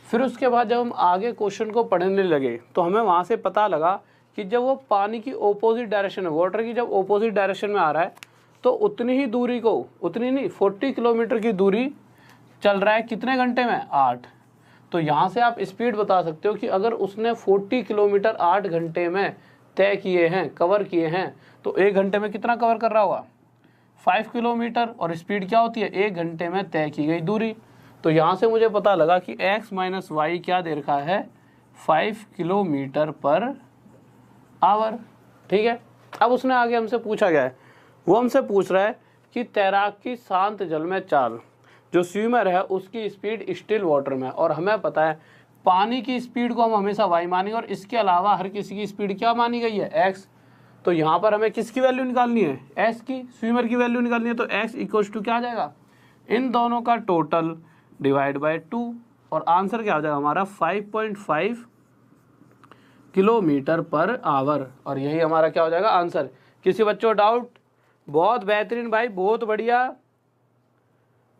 फिर उसके बाद जब हम आगे क्वेश्चन को पढ़ने लगे तो हमें वहाँ से पता लगा कि जब वो पानी की ओपोजिट डायरेक्शन में, वाटर की जब ओपोजिट डायरेक्शन में आ रहा है तो उतनी ही दूरी को, उतनी नहीं 40 किलोमीटर की दूरी चल रहा है कितने घंटे में? 8। तो यहाँ से आप स्पीड बता सकते हो कि अगर उसने 40 किलोमीटर 8 घंटे में तय किए हैं, कवर किए हैं, तो 1 घंटे में कितना कवर कर रहा होगा? 5 किलोमीटर। और स्पीड क्या होती है? 1 घंटे में तय की गई दूरी। तो यहाँ से मुझे पता लगा कि x माइनस वाई क्या दे रखा है? 5 किलोमीटर पर आवर। ठीक है, अब उसने आगे हमसे पूछा गया है, वो हमसे पूछ रहा है कि तैराक की शांत जल में चाल, जो स्विमर है उसकी स्पीड स्टिल वाटर में। और हमें पता है पानी की स्पीड को हम हमेशा y मानेंगे और इसके अलावा हर किसी की स्पीड क्या मानी गई है? x। तो यहाँ पर हमें किसकी वैल्यू निकालनी है? s की, स्विमर की वैल्यू निकालनी है। तो x इक्वल्स टू क्या आ जाएगा? इन दोनों का टोटल डिवाइड बाय 2। और आंसर क्या आ जाएगा हमारा? 5.5 किलोमीटर पर आवर। और यही हमारा क्या हो जाएगा? आंसर। किसी बच्चों डाउट? बहुत बेहतरीन भाई, बहुत बढ़िया,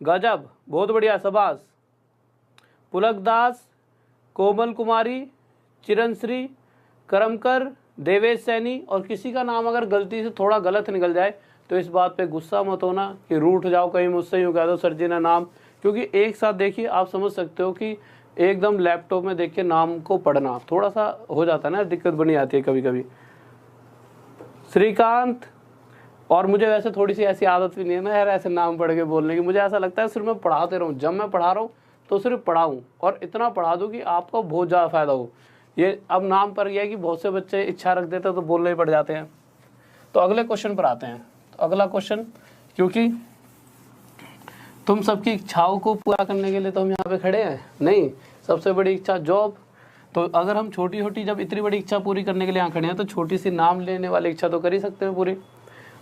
गजब, बहुत बढ़िया, शाबाश। पुलक दास, कोमल कुमारी, चिरनश्री, करमकर, देवेश सैनी। और किसी का नाम अगर गलती से थोड़ा गलत निकल जाए तो इस बात पे गुस्सा मत होना कि रूठ जाओ कहीं मुझसे, यूँ कह दो सर जी ने नाम, क्योंकि एक साथ देखिए आप समझ सकते हो कि एकदम लैपटॉप में देख के नाम को पढ़ना थोड़ा सा हो जाता है ना, दिक्कत बनी आती है कभी कभी। श्रीकांत, और मुझे वैसे थोड़ी सी ऐसी आदत भी नहीं है ना यार ऐसे नाम पढ़ के बोलने की। मुझे ऐसा लगता है सिर्फ मैं पढ़ाते रहूँ, जब मैं पढ़ा रहा हूँ तो सिर्फ पढ़ाऊँ और इतना पढ़ा दूँ कि आपको बहुत ज़्यादा फ़ायदा हो। ये अब नाम पर यह है कि बहुत से बच्चे इच्छा रख देते हैं तो बोलने ही पड़ जाते हैं। तो अगले क्वेश्चन पर आते हैं। तो अगला क्वेश्चन क्योंकि तुम सबकी इच्छाओं को पूरा करने के लिए तो हम यहाँ पे खड़े हैं नहीं। सबसे बड़ी इच्छा जॉब। तो अगर हम छोटी छोटी जब इतनी बड़ी इच्छा पूरी करने के लिए यहाँ खड़े हैं तो छोटी सी नाम लेने वाली इच्छा तो कर ही सकते हैं पूरी।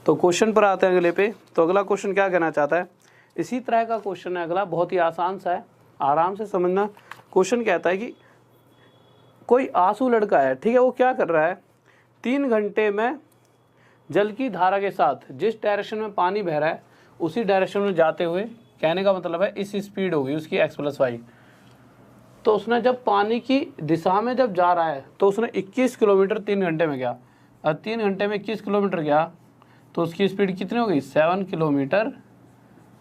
तो क्वेश्चन पर आते हैं अगले पे। तो अगला क्वेश्चन क्या कहना चाहता है, इसी तरह का क्वेश्चन है अगला, बहुत ही आसान सा है, आराम से समझना। क्वेश्चन कहता है कि कोई आंसू लड़का है, ठीक है, वो क्या कर रहा है, 3 घंटे में जल की धारा के साथ जिस डायरेक्शन में पानी बह रहा है उसी डायरेक्शन में जाते हुए, कहने का मतलब है इस स्पीड होगी उसकी x+y। तो उसने जब पानी की दिशा में जब जा रहा है तो उसने 21 किलोमीटर 3 घंटे में गया, और 3 घंटे में 21 किलोमीटर गया तो उसकी स्पीड कितनी होगी, 7 किलोमीटर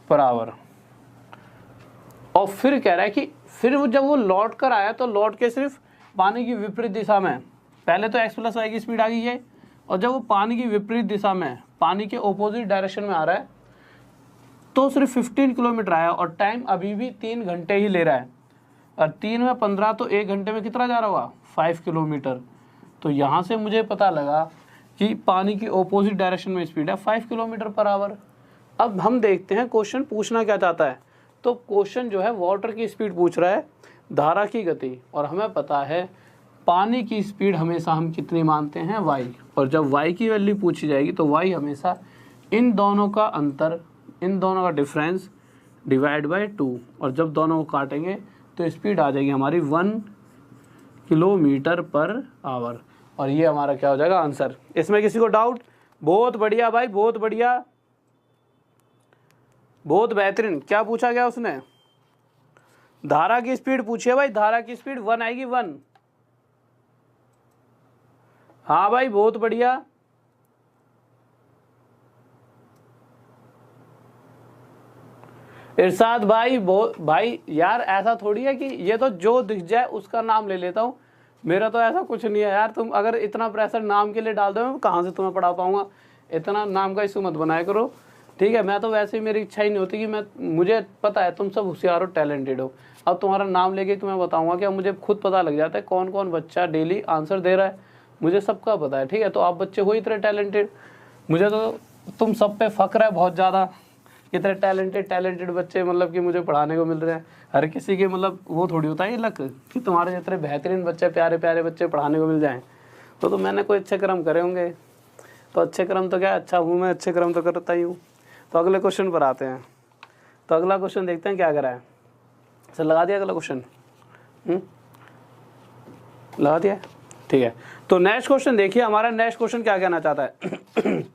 पर आवर। और फिर कह रहा है कि फिर वो जब वो लौट कर आया तो लौट के सिर्फ पानी की विपरीत दिशा में, पहले तो x+y की स्पीड आ गई है, और जब वो पानी की विपरीत दिशा में पानी के ऑपोजिट डायरेक्शन में आ रहा है तो सिर्फ 15 किलोमीटर आया, और टाइम अभी भी 3 घंटे ही ले रहा है, और 3 में 15 तो 1 घंटे में कितना जा रहा होगा, 5 किलोमीटर। तो यहाँ से मुझे पता लगा कि पानी की ऑपोजिट डायरेक्शन में स्पीड है 5 किलोमीटर पर आवर। अब हम देखते हैं क्वेश्चन पूछना क्या चाहता है। तो क्वेश्चन जो है वाटर की स्पीड पूछ रहा है, धारा की गति, और हमें पता है पानी की स्पीड हमेशा हम कितनी मानते हैं, y। और जब y की वैल्यू पूछी जाएगी तो y हमेशा इन दोनों का अंतर, इन दोनों का डिफरेंस डिवाइड बाय 2, और जब दोनों को काटेंगे तो स्पीड आ जाएगी हमारी 1 किलोमीटर पर आवर। और ये हमारा क्या हो जाएगा, आंसर। इसमें किसी को डाउट? बहुत बढ़िया भाई, बहुत बढ़िया, बहुत बेहतरीन। क्या पूछा गया उसने, धारा की स्पीड पूछी है भाई, धारा की स्पीड 1 आएगी, 1। हाँ भाई बहुत बढ़िया। इरशाद भाई, भाई यार ऐसा थोड़ी है कि ये तो जो दिख जाए उसका नाम ले लेता हूँ, मेरा तो ऐसा कुछ नहीं है यार। तुम अगर इतना प्रेशर नाम के लिए डाल दो मैं कहाँ से तुम्हें पढ़ा पाऊंगा, इतना नाम का इशू मत बनाया करो, ठीक है। मैं तो वैसे ही, मेरी इच्छा ही नहीं होती कि मुझे पता है तुम सब होशियार हो, टैलेंटेड हो। अब तुम्हारा नाम लेके तुम्हें बताऊंगा कि अब मुझे खुद पता लग जाता है कौन कौन बच्चा डेली आंसर दे रहा है, मुझे सबका पता है, ठीक है। तो आप बच्चे हो इतने टैलेंटेड, मुझे तो तुम सब पे फख्र है बहुत ज़्यादा, कितने टैलेंटेड बच्चे मतलब कि मुझे पढ़ाने को मिल रहे हैं। हर किसी के मतलब वो थोड़ी होता है ये लक कि तुम्हारे जितने बेहतरीन बच्चे, प्यारे प्यारे बच्चे पढ़ाने को मिल जाएं। तो मैंने कोई अच्छे कर्म करे होंगे, तो अच्छे कर्म तो क्या, अच्छा हूँ मैं, अच्छे कर्म तो करता ही हूँ। तो अगले क्वेश्चन पर आते हैं। तो अगला क्वेश्चन देखते हैं क्या करा है। सर लगा दिया अगला क्वेश्चन, लगा दिया, ठीक है। तो नेक्स्ट क्वेश्चन देखिए, हमारा नेक्स्ट क्वेश्चन क्या कहना चाहता है।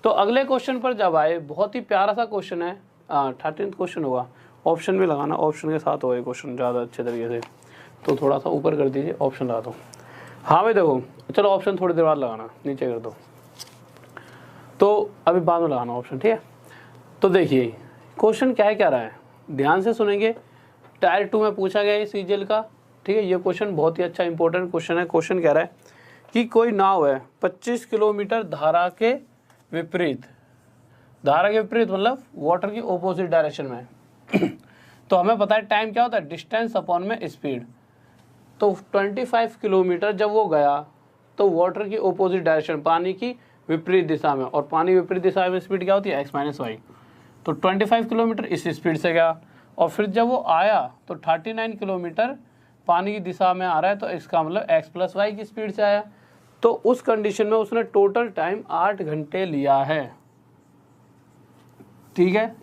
तो अगले क्वेश्चन पर जब आए, बहुत ही प्यारा सा क्वेश्चन है, 13th क्वेश्चन होगा, ऑप्शन में लगाना, ऑप्शन के साथ होगा क्वेश्चन ज़्यादा अच्छे तरीके से। तो थोड़ा सा ऊपर कर दीजिए, ऑप्शन लगा दो। हाँ भाई देखो, चलो ऑप्शन थोड़ी देर बाद लगाना, नीचे कर दो, तो अभी बाद में लगाना ऑप्शन, ठीक है। तो देखिए क्वेश्चन क्या है, क्या रहा है, ध्यान से सुनेंगे। टायर 2 में पूछा गया है सीजीएल का, ठीक है। ये क्वेश्चन बहुत ही अच्छा इंपॉर्टेंट क्वेश्चन है। क्वेश्चन कह रहा है कि कोई नाव है 25 किलोमीटर धारा के विपरीत, धारा के विपरीत मतलब वाटर की ऑपोजिट डायरेक्शन में। तो हमें पता है टाइम क्या होता है, डिस्टेंस अपॉन में स्पीड। तो 25 किलोमीटर जब वो गया तो वाटर की ऑपोजिट डायरेक्शन, पानी की विपरीत दिशा में, और पानी विपरीत दिशा में स्पीड क्या होती है, x-y। तो 25 किलोमीटर इस स्पीड से गया, और फिर जब वो आया तो 39 किलोमीटर पानी की दिशा में आ रहा है, तो इसका मतलब x+y की स्पीड से आया। तो उस कंडीशन में उसने टोटल टाइम 8 घंटे लिया है, ठीक है।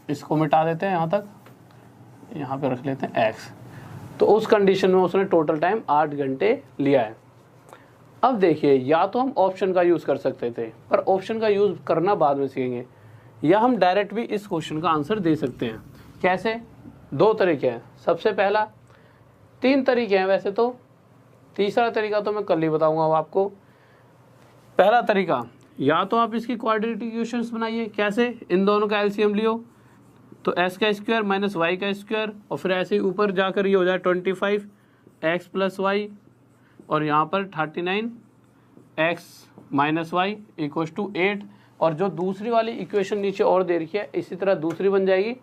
इसको मिटा देते हैं, यहाँ तक, यहाँ पे रख लेते हैं x। तो उस कंडीशन में उसने टोटल टाइम 8 घंटे लिया है। अब देखिए, या तो हम ऑप्शन का यूज़ कर सकते थे, पर ऑप्शन का यूज़ करना बाद में सीखेंगे, या हम डायरेक्ट भी इस क्वेश्चन का आंसर दे सकते हैं। कैसे? 2 तरीके हैं। सबसे पहला, 3 तरीके हैं वैसे तो, तीसरा तरीका तो मैं कल ही बताऊंगा आपको। पहला तरीका, या तो आप इसकी क्वाड्रेटिक इक्वेशंस बनाइए। कैसे? इन दोनों का एलसीएम लियो, तो s का स्क्वायर माइनस y का स्क्वायर, और फिर ऐसे ही ऊपर जाकर ये हो जाए 25 x+y, और यहाँ पर 39 x minus y equal to 8। और जो दूसरी वाली इक्वेशन नीचे और दे रखी है, इसी तरह दूसरी बन जाएगी,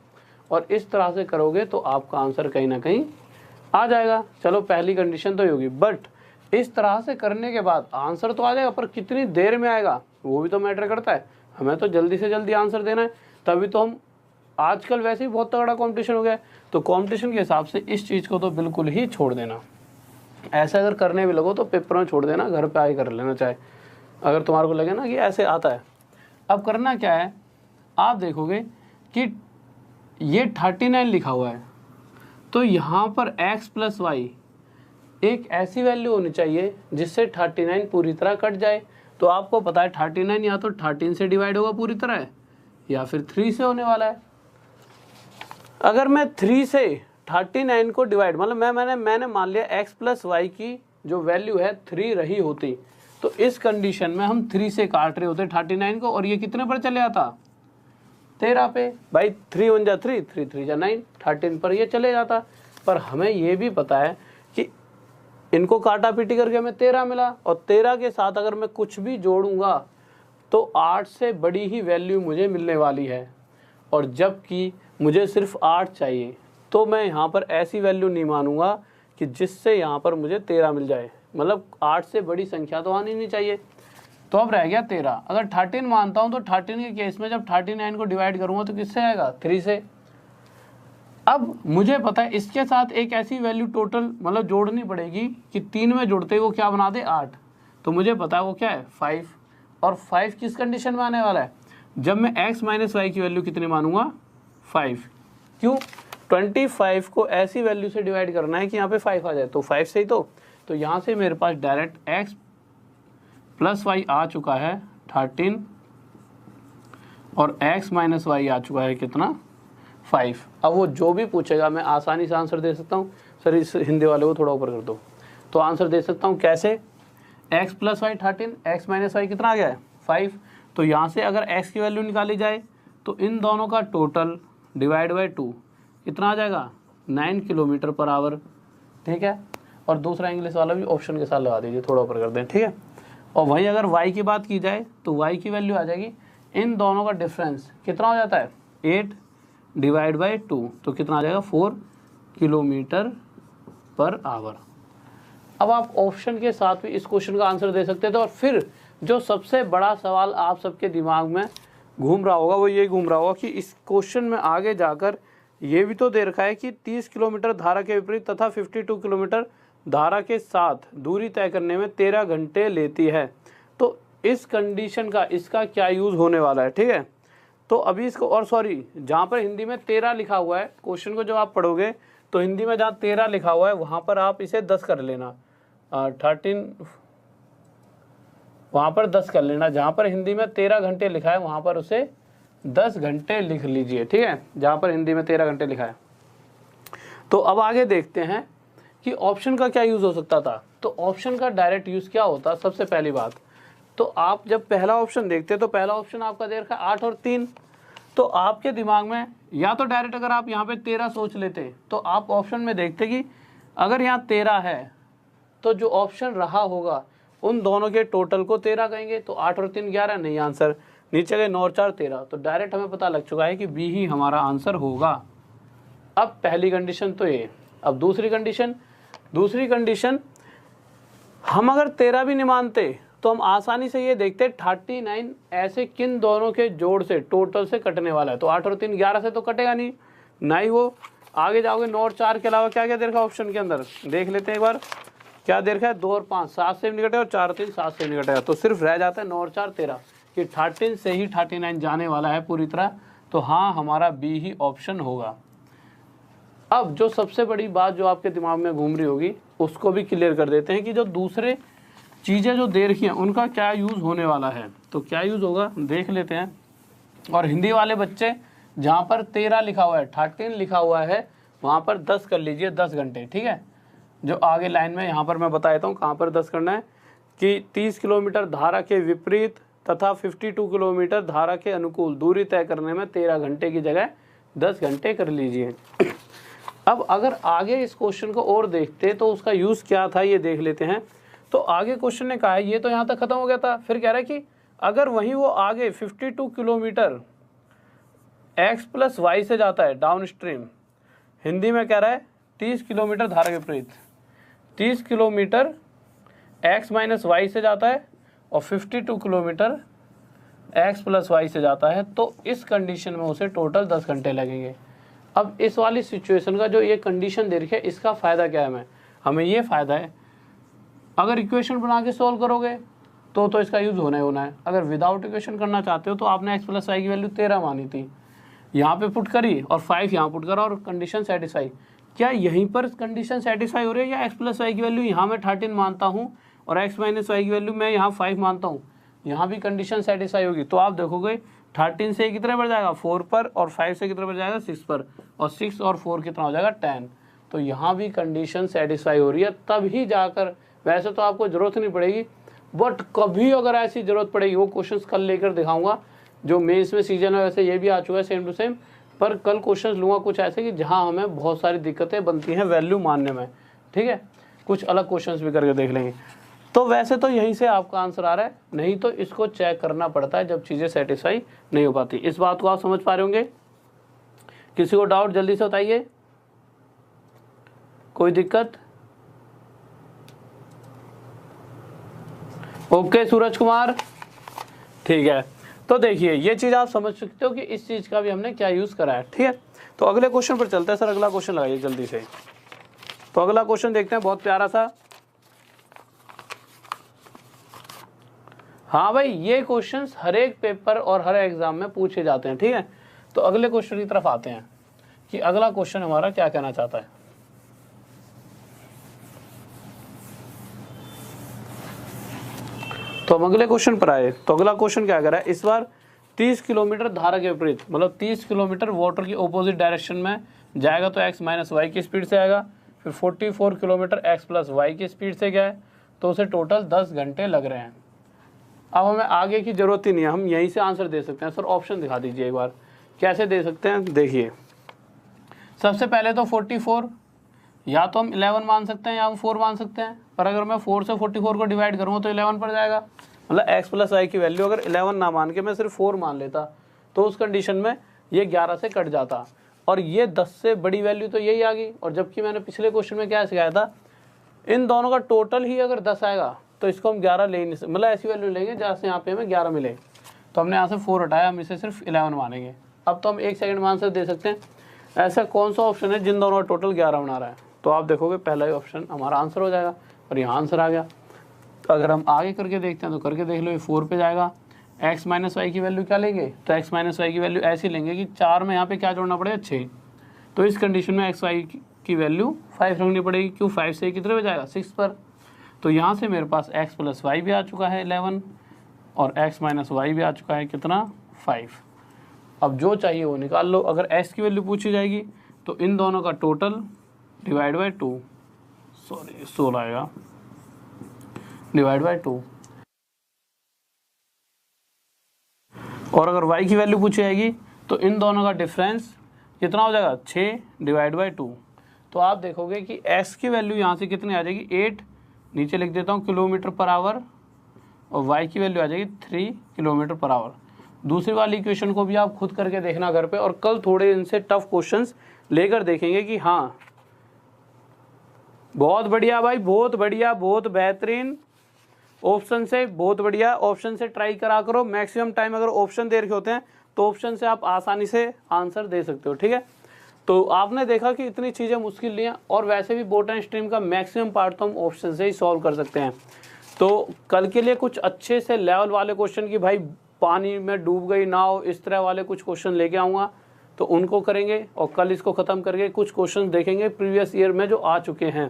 और इस तरह से करोगे तो आपका आंसर कहीं ना कहीं आ जाएगा। चलो पहली कंडीशन तो होगी, बट इस तरह से करने के बाद आंसर तो आ जाएगा, पर कितनी देर में आएगा वो भी तो मैटर करता है। हमें तो जल्दी से जल्दी आंसर देना है, तभी तो हम आजकल वैसे ही बहुत तगड़ा कंपटीशन हो गया है, तो कंपटीशन के हिसाब से इस चीज़ को तो बिल्कुल ही छोड़ देना। ऐसा अगर करने भी लगो तो पेपर में छोड़ देना, घर पे आके कर लेना चाहे, अगर तुम्हारे को लगे ना कि ऐसे आता है। अब करना क्या है, आप देखोगे कि ये 39 लिखा हुआ है, तो यहाँ पर x प्लस वाई एक ऐसी वैल्यू होनी चाहिए जिससे 39 पूरी तरह कट जाए। तो आपको पता है 39 या तो 13 से डिवाइड होगा पूरी तरह या फिर 3 से होने वाला है। अगर मैं 3 से 39 को डिवाइड, मतलब मैंने मान लिया x प्लस वाई की जो वैल्यू है 3 रही होती, तो इस कंडीशन में हम 3 से काट रहे होते 39 को, और ये कितने पर चले जाता 13 पे। भाई 3 1 जा 3, 3 3 जा 9, 13 पर ये चले जाता। पर हमें ये भी पता है कि इनको काटा पीटी करके हमें 13 मिला, और 13 के साथ अगर मैं कुछ भी जोड़ूंगा तो 8 से बड़ी ही वैल्यू मुझे मिलने वाली है, और जबकि मुझे सिर्फ 8 चाहिए, तो मैं यहाँ पर ऐसी वैल्यू नहीं मानूंगा कि जिससे यहाँ पर मुझे 13 मिल जाए, मतलब 8 से बड़ी संख्या तो आनी नहीं चाहिए। तो अब रह गया 13। अगर 13 मानता हूँ तो 13 के केस में जब 39 को डिवाइड करूँगा तो किससे आएगा 3 से। अब मुझे पता है इसके साथ एक ऐसी वैल्यू टोटल मतलब जोड़नी पड़ेगी कि 3 में जोड़ते ही वो क्या बना दे 8, तो मुझे पता है वो क्या है 5। और 5 किस कंडीशन में आने वाला है, जब मैं x माइनस वाई की वैल्यू कितनी मानूंगा 5। क्यों, 25 को ऐसी वैल्यू से डिवाइड करना है कि यहाँ पे 5 आ जाए, तो 5 से ही तो यहाँ से मेरे पास डायरेक्ट x प्लस वाई आ चुका है 13, और x माइनस वाई आ चुका है कितना 5। अब वो जो भी पूछेगा मैं आसानी से आंसर दे सकता हूँ। सर इस हिंदी वाले को थोड़ा ऊपर कर दो, तो आंसर दे सकता हूँ कैसे, x plus y 13, x minus y कितना आ गया है 5। तो यहाँ से अगर x की वैल्यू निकाली जाए तो इन दोनों का टोटल डिवाइड बाई 2 कितना आ जाएगा 9 किलोमीटर पर आवर। ठीक है, और दूसरा इंग्लिश वाला भी ऑप्शन के साथ लगा दीजिए, थोड़ा ऊपर कर दें। ठीक है, और वहीं अगर y की बात की जाए तो y की वैल्यू आ जाएगी, इन दोनों का डिफरेंस कितना हो जाता है 8 डिवाइड बाई 2, तो कितना आ जाएगा 4 किलोमीटर पर आवर। अब आप ऑप्शन के साथ भी इस क्वेश्चन का आंसर दे सकते थे। और फिर जो सबसे बड़ा सवाल आप सबके दिमाग में घूम रहा होगा वो ये घूम रहा होगा कि इस क्वेश्चन में आगे जाकर ये भी तो दे रखा है कि 30 किलोमीटर धारा के विपरीत तथा 52 किलोमीटर धारा के साथ दूरी तय करने में 13 घंटे लेती है। तो इस कंडीशन का इसका क्या यूज़ होने वाला है। ठीक है, तो अभी इसको, और सॉरी जहाँ पर हिंदी में 13 लिखा हुआ है, क्वेश्चन को जब आप पढ़ोगे तो हिंदी में जहाँ 13 लिखा हुआ है वहाँ पर आप इसे 10 कर लेना, 13 वहाँ पर 10 कर लेना। जहाँ पर हिंदी में 13 घंटे लिखा है वहाँ पर उसे 10 घंटे लिख लीजिए। ठीक है, जहाँ पर हिंदी में 13 घंटे लिखा है। तो अब आगे देखते हैं कि ऑप्शन का क्या यूज़ हो सकता था। तो ऑप्शन का डायरेक्ट यूज़ क्या होता, सबसे पहली बात तो आप जब पहला ऑप्शन देखते तो पहला ऑप्शन आपका दे रखा 8 और 3, तो आपके दिमाग में या तो डायरेक्ट अगर आप यहाँ पे 13 सोच लेते तो आप ऑप्शन में देखते कि अगर यहाँ 13 है तो जो ऑप्शन रहा होगा उन दोनों के टोटल को 13 कहेंगे, तो 8 और 3 11 नहीं आंसर, नीचे गए 9 और 4 13, तो डायरेक्ट हमें पता लग चुका है कि बी ही हमारा आंसर होगा। अब पहली कंडीशन तो ये। अब दूसरी कंडीशन हम अगर 13 भी नहीं मानते तो हम आसानी से ये देखते 39 ऐसे किन दोनों के जोड़ से टोटल से कटने वाला है, तो 8 और 3 11 से तो कटेगा नहीं, ना ही वो। आगे जाओगे 9 और 4 के अलावा क्या क्या दे रखा ऑप्शन के अंदर, देख लेते हैं एक बार क्या दे रखा है। 2 और 5 7 से भी निकटे और 4 3 7 से निकटेगा, तो सिर्फ रह जाता है 9 और 4 13 कि 13 से ही 39 जाने वाला है पूरी तरह। तो हाँ, हमारा बी ही ऑप्शन होगा। अब जो सबसे बड़ी बात जो आपके दिमाग में घूम रही होगी उसको भी क्लियर कर देते हैं कि जो दूसरे चीज़ें जो दे रखी हैं उनका क्या यूज़ होने वाला है। तो क्या यूज़ होगा देख लेते हैं। और हिंदी वाले बच्चे जहाँ पर 13 लिखा हुआ है 13 लिखा हुआ है वहाँ पर 10 कर लीजिए 10 घंटे। ठीक है, जो आगे लाइन में यहाँ पर मैं बता देता हूँ कहाँ पर 10 करना है कि 30 किलोमीटर धारा के विपरीत तथा 52 किलोमीटर धारा के अनुकूल दूरी तय करने में 13 घंटे की जगह 10 घंटे कर लीजिए। अब अगर आगे इस क्वेश्चन को और देखते तो उसका यूज़ क्या था ये देख लेते हैं। तो आगे क्वेश्चन ने कहा है, ये तो यहाँ तक खत्म हो गया था, फिर कह रहा है कि अगर वहीं वो आगे 52 किलोमीटर x प्लस वाई से जाता है डाउन स्ट्रीम, हिंदी में कह रहा है 30 किलोमीटर धारा के विपरीत, 30 किलोमीटर x माइनस वाई से जाता है और 52 किलोमीटर x प्लस वाई से जाता है तो इस कंडीशन में उसे टोटल 10 घंटे लगेंगे। अब इस वाली सिचुएशन का जो ये कंडीशन दे रखी है इसका फ़ायदा क्या है, हमें ये फ़ायदा है अगर इक्वेशन बना के सॉल्व करोगे तो इसका यूज़ होना ही होना है। अगर विदाउट इक्वेशन करना चाहते हो तो आपने x प्लस वाई की वैल्यू 13 मानी थी, यहाँ पे पुट करी और 5 यहाँ पुट करा और कंडीशन सेटिस्फाई। क्या यहीं पर कंडीशन सेटिस्फाई हो रही है या x प्लस वाई की वैल्यू यहाँ मैं 13 मानता हूँ और x माइनस वाई की वैल्यू मैं यहाँ 5 मानता हूँ, यहाँ भी कंडीशन सेटिस्फाई होगी। तो आप देखोगे 13 से कितना बढ़ जाएगा 4 पर और 5 से कितना बढ़ जाएगा 6 पर और 6 और 4 कितना हो जाएगा 10। तो यहाँ भी कंडीशन सेटिस्फाई हो रही है तभी जाकर, वैसे तो आपको ज़रूरत नहीं पड़ेगी बट कभी अगर ऐसी ज़रूरत पड़ेगी, वो क्वेश्चंस कल लेकर दिखाऊंगा जो मेंस में सीजन है, वैसे ये भी आ चुका है सेम टू सेम, पर कल क्वेश्चंस लूँगा कुछ ऐसे कि जहाँ हमें बहुत सारी दिक्कतें बनती हैं वैल्यू मानने में, ठीक है। कुछ अलग क्वेश्चंस भी करके देख लेंगे। तो वैसे तो यहीं से आपका आंसर आ रहा है, नहीं तो इसको चेक करना पड़ता है जब चीज़ें सेटिस्फाई नहीं हो पाती। इस बात को आप समझ पा रहे होंगे। किसी को डाउट जल्दी से बताइए, कोई दिक्कत? ओके सूरज कुमार, ठीक है। तो देखिए ये चीज़ आप समझ सकते हो कि इस चीज़ का भी हमने क्या यूज़ करा है, ठीक है। तो अगले क्वेश्चन पर चलते हैं। सर अगला क्वेश्चन लगाइए जल्दी से। तो अगला क्वेश्चन देखते हैं, बहुत प्यारा सा। हाँ भाई, ये क्वेश्चंस हर एक पेपर और हर एग्जाम में पूछे जाते हैं, ठीक है। तो अगले क्वेश्चन की तरफ आते हैं कि अगला क्वेश्चन हमारा क्या कहना चाहता है। तो हम अगले क्वेश्चन पर आए। तो अगला क्वेश्चन क्या कर रहा है इस बार, 30 किलोमीटर धारा के विपरीत, मतलब 30 किलोमीटर वाटर की ऑपोजिट डायरेक्शन में जाएगा तो x माइनस वाई की स्पीड से आएगा। फिर 44 किलोमीटर x प्लस वाई की स्पीड से गया है तो उसे टोटल 10 घंटे लग रहे हैं। अब हमें आगे की ज़रूरत ही नहीं है, हम यहीं से आंसर दे सकते हैं। सर ऑप्शन दिखा दीजिए एक बार, कैसे दे सकते हैं। देखिए सबसे पहले तो 44 या तो हम 11 मान सकते हैं या हम 4 मान सकते हैं, पर अगर मैं 4 से 44 को डिवाइड करूँगा तो 11 पड़ जाएगा। मतलब x प्लस वाई की वैल्यू अगर 11 ना मान के मैं सिर्फ 4 मान लेता तो उस कंडीशन में ये 11 से कट जाता और ये 10 से बड़ी वैल्यू तो यही आ गई। और जबकि मैंने पिछले क्वेश्चन में क्या सिखाया था, इन दोनों का टोटल ही अगर 10 आएगा तो इसको हम 11 ले नहीं सकते, मतलब ऐसी वैल्यू लेंगे जहाँ से यहाँ पे हमें 11 मिले। तो हमने यहाँ से 4 हटाया, हम इसे सिर्फ 11 मानेंगे। अब तो हम 1 सेकंड में आंसर दे सकते हैं। ऐसा कौन सा ऑप्शन है जिन दोनों का टोटल 11 बना रहा है? तो आप देखोगे पहला ही ऑप्शन हमारा आंसर हो जाएगा और यहाँ आंसर आ गया। तो अगर हम आगे करके देखते हैं तो करके देख लो, ये 4 पे जाएगा। x माइनस वाई की वैल्यू क्या लेंगे, तो x माइनस वाई की वैल्यू ऐसी लेंगे कि 4 में यहाँ पे क्या जोड़ना पड़ेगा 6। तो इस कंडीशन में x वाई की वैल्यू 5 रखनी पड़ेगी, क्यों 5 से कितने पे जाएगा 6 पर। तो यहाँ से मेरे पास x प्लस वाई भी आ चुका है 11 और x माइनस वाई भी आ चुका है कितना 5। अब जो चाहिए वो निकाल लो। अगर x की वैल्यू पूछी जाएगी तो इन दोनों का टोटल डिवाइड बाई 2, सॉरी 16 आएगा, डिवाइड बाई 2। और अगर y की वैल्यू पूछी जाएगी तो इन दोनों का डिफरेंस कितना हो जाएगा 6 डिवाइड बाई 2। तो आप देखोगे कि x की वैल्यू यहाँ से कितनी आ जाएगी 8, नीचे लिख देता हूँ किलोमीटर पर आवर, और y की वैल्यू आ जाएगी 3 किलोमीटर पर आवर। दूसरी वाली इक्वेशन को भी आप खुद करके देखना घर पे, और कल थोड़े इनसे टफ क्वेश्चंस लेकर देखेंगे कि हाँ बहुत बढ़िया भाई, बहुत बढ़िया, बहुत बेहतरीन। ऑप्शन से बहुत बढ़िया, ऑप्शन से ट्राई करा करो। मैक्सिमम टाइम अगर ऑप्शन दे रखे होते हैं तो ऑप्शन से आप आसानी से आंसर दे सकते हो, ठीक है। तो आपने देखा कि इतनी चीज़ें मुश्किल नहीं है, और वैसे भी बॉटनी स्ट्रीम का मैक्सिमम पार्ट तो हम ऑप्शन से ही सॉल्व कर सकते हैं। तो कल के लिए कुछ अच्छे से लेवल वाले क्वेश्चन की भाई पानी में डूब गई नाव, इस तरह वाले कुछ क्वेश्चन लेके आऊँगा, तो उनको करेंगे। और कल इसको ख़त्म करके कुछ क्वेश्चन देखेंगे प्रीवियस ईयर में जो आ चुके हैं,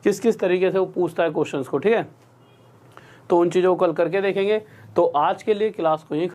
किस किस तरीके से वो पूछता है क्वेश्चंस को, ठीक है। तो उन चीज़ों को कल करके देखेंगे। तो आज के लिए क्लास को यहीं